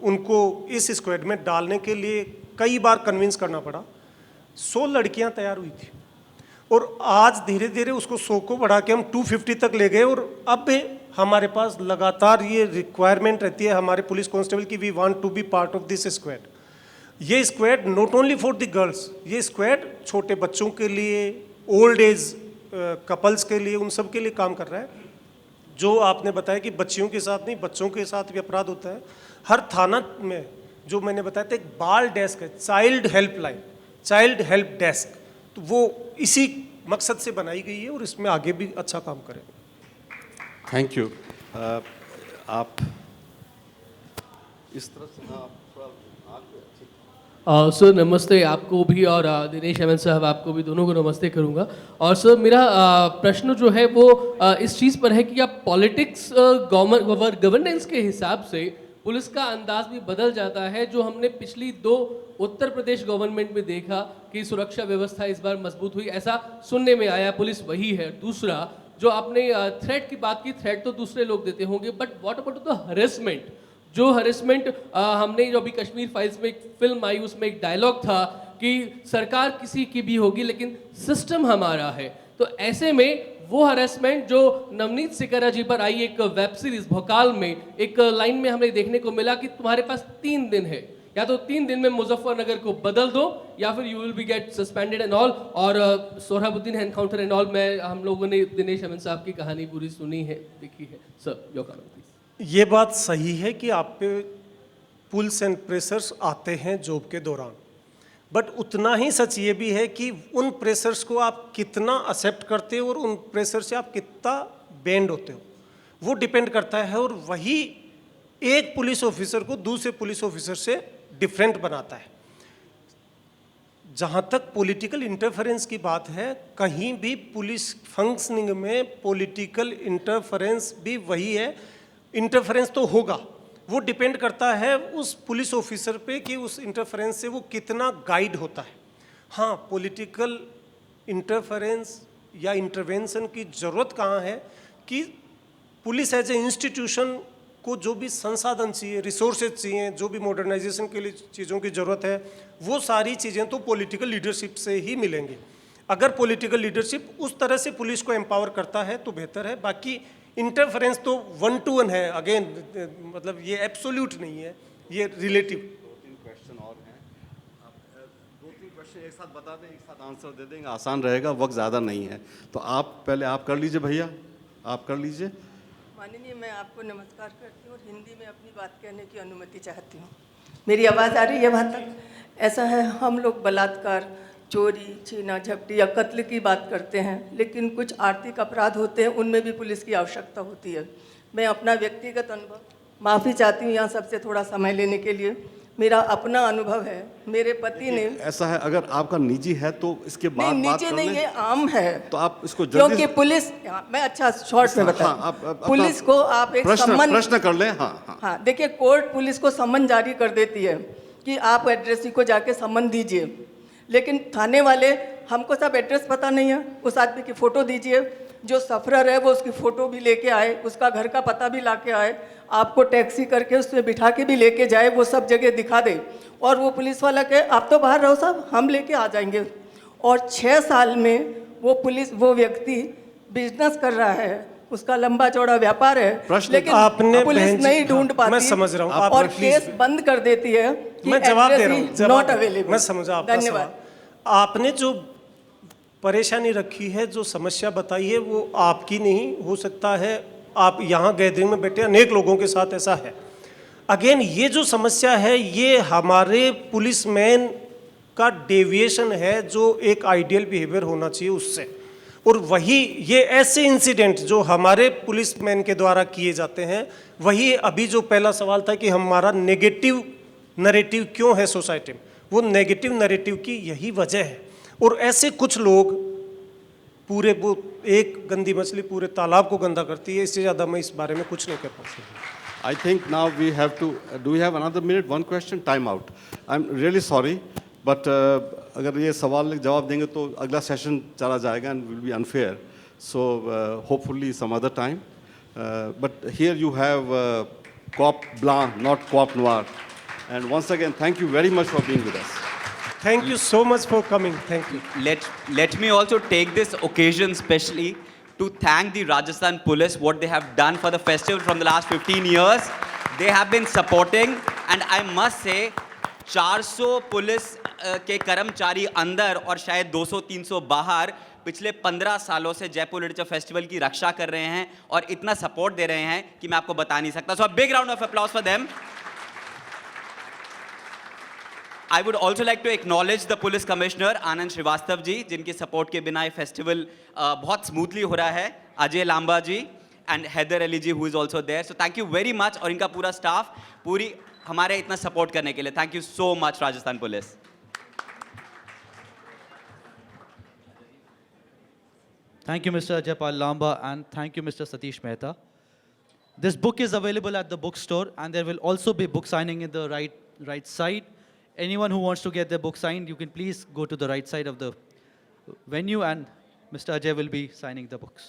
उनको इस स्क्वाड में डालने के लिए, कई बार कन्विंस करना पड़ा। 100 लड़कियां तैयार हुई थी और आज धीरे धीरे उसको 100 को बढ़ा के हम 250 तक ले गए, और अब हमारे पास लगातार ये रिक्वायरमेंट रहती है हमारे पुलिस कांस्टेबल की, we want to be part of this squad. ये squad not only for the girls, ये स्क्वाड छोटे बच्चों के लिए, ओल्ड एज कपल्स के लिए, उन सब के लिए काम कर रहा है। जो आपने बताया कि बच्चियों के साथ नहीं, बच्चों के साथ भी अपराध होता है। हर थाना में, जो मैंने बताया था, एक बाल डेस्क है, child helpline, child help desk, तो वो इसी मकसद से बनाई गई है और इसमें आगे भी अच्छा काम करेंगे। Thank you. आप इस तरह से सर नमस्ते आपको भी, और दिनेश एमएन साहब आपको भी, दोनों को नमस्ते करूंगा। और सर मेरा प्रश्न जो है वो इस चीज़ पर है कि आप पॉलिटिक्स गवर्नेंस के हिसाब से पुलिस का अंदाज भी बदल जाता है, जो हमने पिछली 2 उत्तर प्रदेश गवर्नमेंट में देखा कि सुरक्षा व्यवस्था इस बार मजबूत हुई, ऐसा सुनने में आया, पुलिस वही है। दूसरा, जो आपने थ्रेट की बात की, थ्रेट तो दूसरे लोग देते होंगे, but what about the harassment? जो हरेसमेंट हमने, जो अभी कश्मीर फाइल्स में एक फिल्म आई, उसमें एक डायलॉग था कि सरकार किसी की भी होगी लेकिन सिस्टम हमारा है। तो ऐसे में वो हरेसमेंट जो नवनीत सिकरा जी पर आई एक वेब सीरीज भोकाल में, एक लाइन में हमें देखने को मिला कि तुम्हारे पास 3 दिन है, या तो 3 दिन में मुजफ्फरनगर को बदल दो या फिर you will be get suspended and all. और सोहराबुद्दीन एनकाउंटर एंड ऑल में हम लोगों ने दिनेश अमन साहब की कहानी पूरी सुनी है, देखी है। Sir your comment please. ये बात सही है कि आप पे पुल्स एंड प्रेशर्स आते हैं जॉब के दौरान, बट उतना ही सच ये भी है कि उन प्रेशर्स को आप कितना एक्सेप्ट करते हो और उन प्रेशर से आप कितना बेंड होते हो, वो डिपेंड करता है। और वही एक पुलिस ऑफिसर को दूसरे पुलिस ऑफिसर से डिफरेंट बनाता है। जहाँ तक पॉलिटिकल इंटरफेरेंस की बात है, कहीं भी पुलिस फंक्शनिंग में पॉलिटिकल इंटरफेरेंस भी वही है। इंटरफेरेंस तो होगा, वो डिपेंड करता है उस पुलिस ऑफिसर पे कि उस इंटरफेरेंस से वो कितना गाइड होता है। हाँ, पॉलिटिकल इंटरफेरेंस या इंटरवेंशन की ज़रूरत कहाँ है कि पुलिस एज ए इंस्टीट्यूशन को जो भी संसाधन चाहिए, रिसोर्सेज चाहिए, जो भी मॉडर्नाइजेशन के लिए चीज़ों की ज़रूरत है, वो सारी चीज़ें तो पॉलिटिकल लीडरशिप से ही मिलेंगी। अगर पॉलिटिकल लीडरशिप उस तरह से पुलिस को एम्पावर करता है तो बेहतर है। बाकी इंटरफेरेंस तो 1 to 1 है, अगेन मतलब ये एब्सोल्यूट नहीं है, ये रिलेटिव। 2-3 क्वेश्चन और हैं, आप 2-3 क्वेश्चन एक साथ बता दें, एक साथ आंसर दे देंगे, आसान रहेगा, वक्त ज़्यादा नहीं है। तो आप पहले आप कर लीजिए भैया, आप कर लीजिए। माननीय, मैं आपको नमस्कार करती हूँ और हिंदी में अपनी बात कहने की अनुमति चाहती हूँ। मेरी आवाज़ आ रही है वहाँ तक? ऐसा है, हम लोग बलात्कार, चोरी, छीना झपटी या कत्ल की बात करते हैं, लेकिन कुछ आर्थिक अपराध होते हैं, उनमें भी पुलिस की आवश्यकता होती है। मैं अपना व्यक्तिगत अनुभव, माफ़ी चाहती हूँ यहाँ सबसे थोड़ा समय लेने के लिए, मेरा अपना अनुभव है। मेरे पति ने, ऐसा है, अगर आपका निजी है तो इसके बाद नहीं बात नीचे कर नहीं, लें। ये आम है, तो आप इसको जल्दी क्योंकि पुलिस, मैं अच्छा शॉर्ट में बता, अपना पुलिस को आप एक सम्मन, प्रश्न कर लें। हाँ, हाँ देखिए, कोर्ट पुलिस को सम्मन जारी कर देती है कि आप एड्रेसी को जाके सम्मन दीजिए, लेकिन थाने वाले, हमको सब एड्रेस पता नहीं है, उस आदमी की फ़ोटो दीजिए, जो सफरर है वो उसकी फ़ोटो भी लेके आए, उसका घर का पता भी ला के आए, आपको टैक्सी करके उसमें बिठा के भी लेके जाए, वो सब जगह दिखा दे, और वो पुलिस वाला कहे आप तो बाहर रहो साहब, हम लेके आ जाएंगे। और 6 साल में वो व्यक्ति बिजनेस कर रहा है, उसका लंबा चौड़ा व्यापार है, लेकिन आपने पुलिस नहीं ढूंढ पाती, मैं समझ रहा हूँ, आप और प्लीज, केस बंद कर देती है कि मैं जवाब दे रहा हूँ, नॉट अवेलेबल। मैं समझा आपका धन्यवाद। सवाल। आपने जो परेशानी रखी है, जो समस्या बताई है, वो आपकी नहीं हो सकता है, आप यहाँ गैदरिंग में बैठे अनेक लोगों के साथ ऐसा है। अगेन ये जो समस्या है, ये हमारे पुलिसमैन का डेविएशन है, जो एक आइडियल बिहेवियर होना चाहिए उससे। और वही ये ऐसे इंसिडेंट जो हमारे पुलिसमैन के द्वारा किए जाते हैं, वही अभी जो पहला सवाल था कि हमारा नेगेटिव नैरेटिव क्यों है सोसाइटी में, वो नेगेटिव नैरेटिव की यही वजह है। और ऐसे कुछ लोग, पूरे वो एक गंदी मछली पूरे तालाब को गंदा करती है, इससे ज़्यादा मैं इस बारे में कुछ नहीं कर पाता। I think now we have to, do we have another minute? One question, time out. I'm really sorry, but अगर ये सवाल जवाब देंगे तो अगला सेशन चला जाएगा and will be unfair. So hopefully some other time. But here you have Cop Blanc, not Cop Noir. And once again, thank you very much for being with us. Thank you so much for coming. Thank you. Let me also take this occasion specially to thank the Rajasthan Police, what they have done for the festival from the last 15 years. They have been supporting, and I must say 400 police के कर्मचारी अंदर और शायद 200-300 बाहर पिछले 15 सालों से Jaipur literature festival की रक्षा कर रहे हैं और इतना सपोर्ट दे रहे हैं कि मैं आपको बता नहीं सकता. So a big round of applause for them. I would also like to acknowledge the police commissioner आनंद श्रीवास्तव जी, जिनकी सपोर्ट के बिना ये फेस्टिवल बहुत स्मूथली हो रहा है, Ajay Lamba ji and Haider Ali ji, who is also there. So thank you very much, और इनका पूरा स्टाफ पूरी हमारे इतना सपोर्ट करने के लिए thank you so much Rajasthan police. Thank you, Mr. Ajaypal Lamba, and thank you, Mr. Satish Mehta. This book is available at the bookstore, and there will also be book signing in the right side. Anyone who wants to get their book signed, you can please go to the right side of the venue, and Mr. Ajay will be signing the books.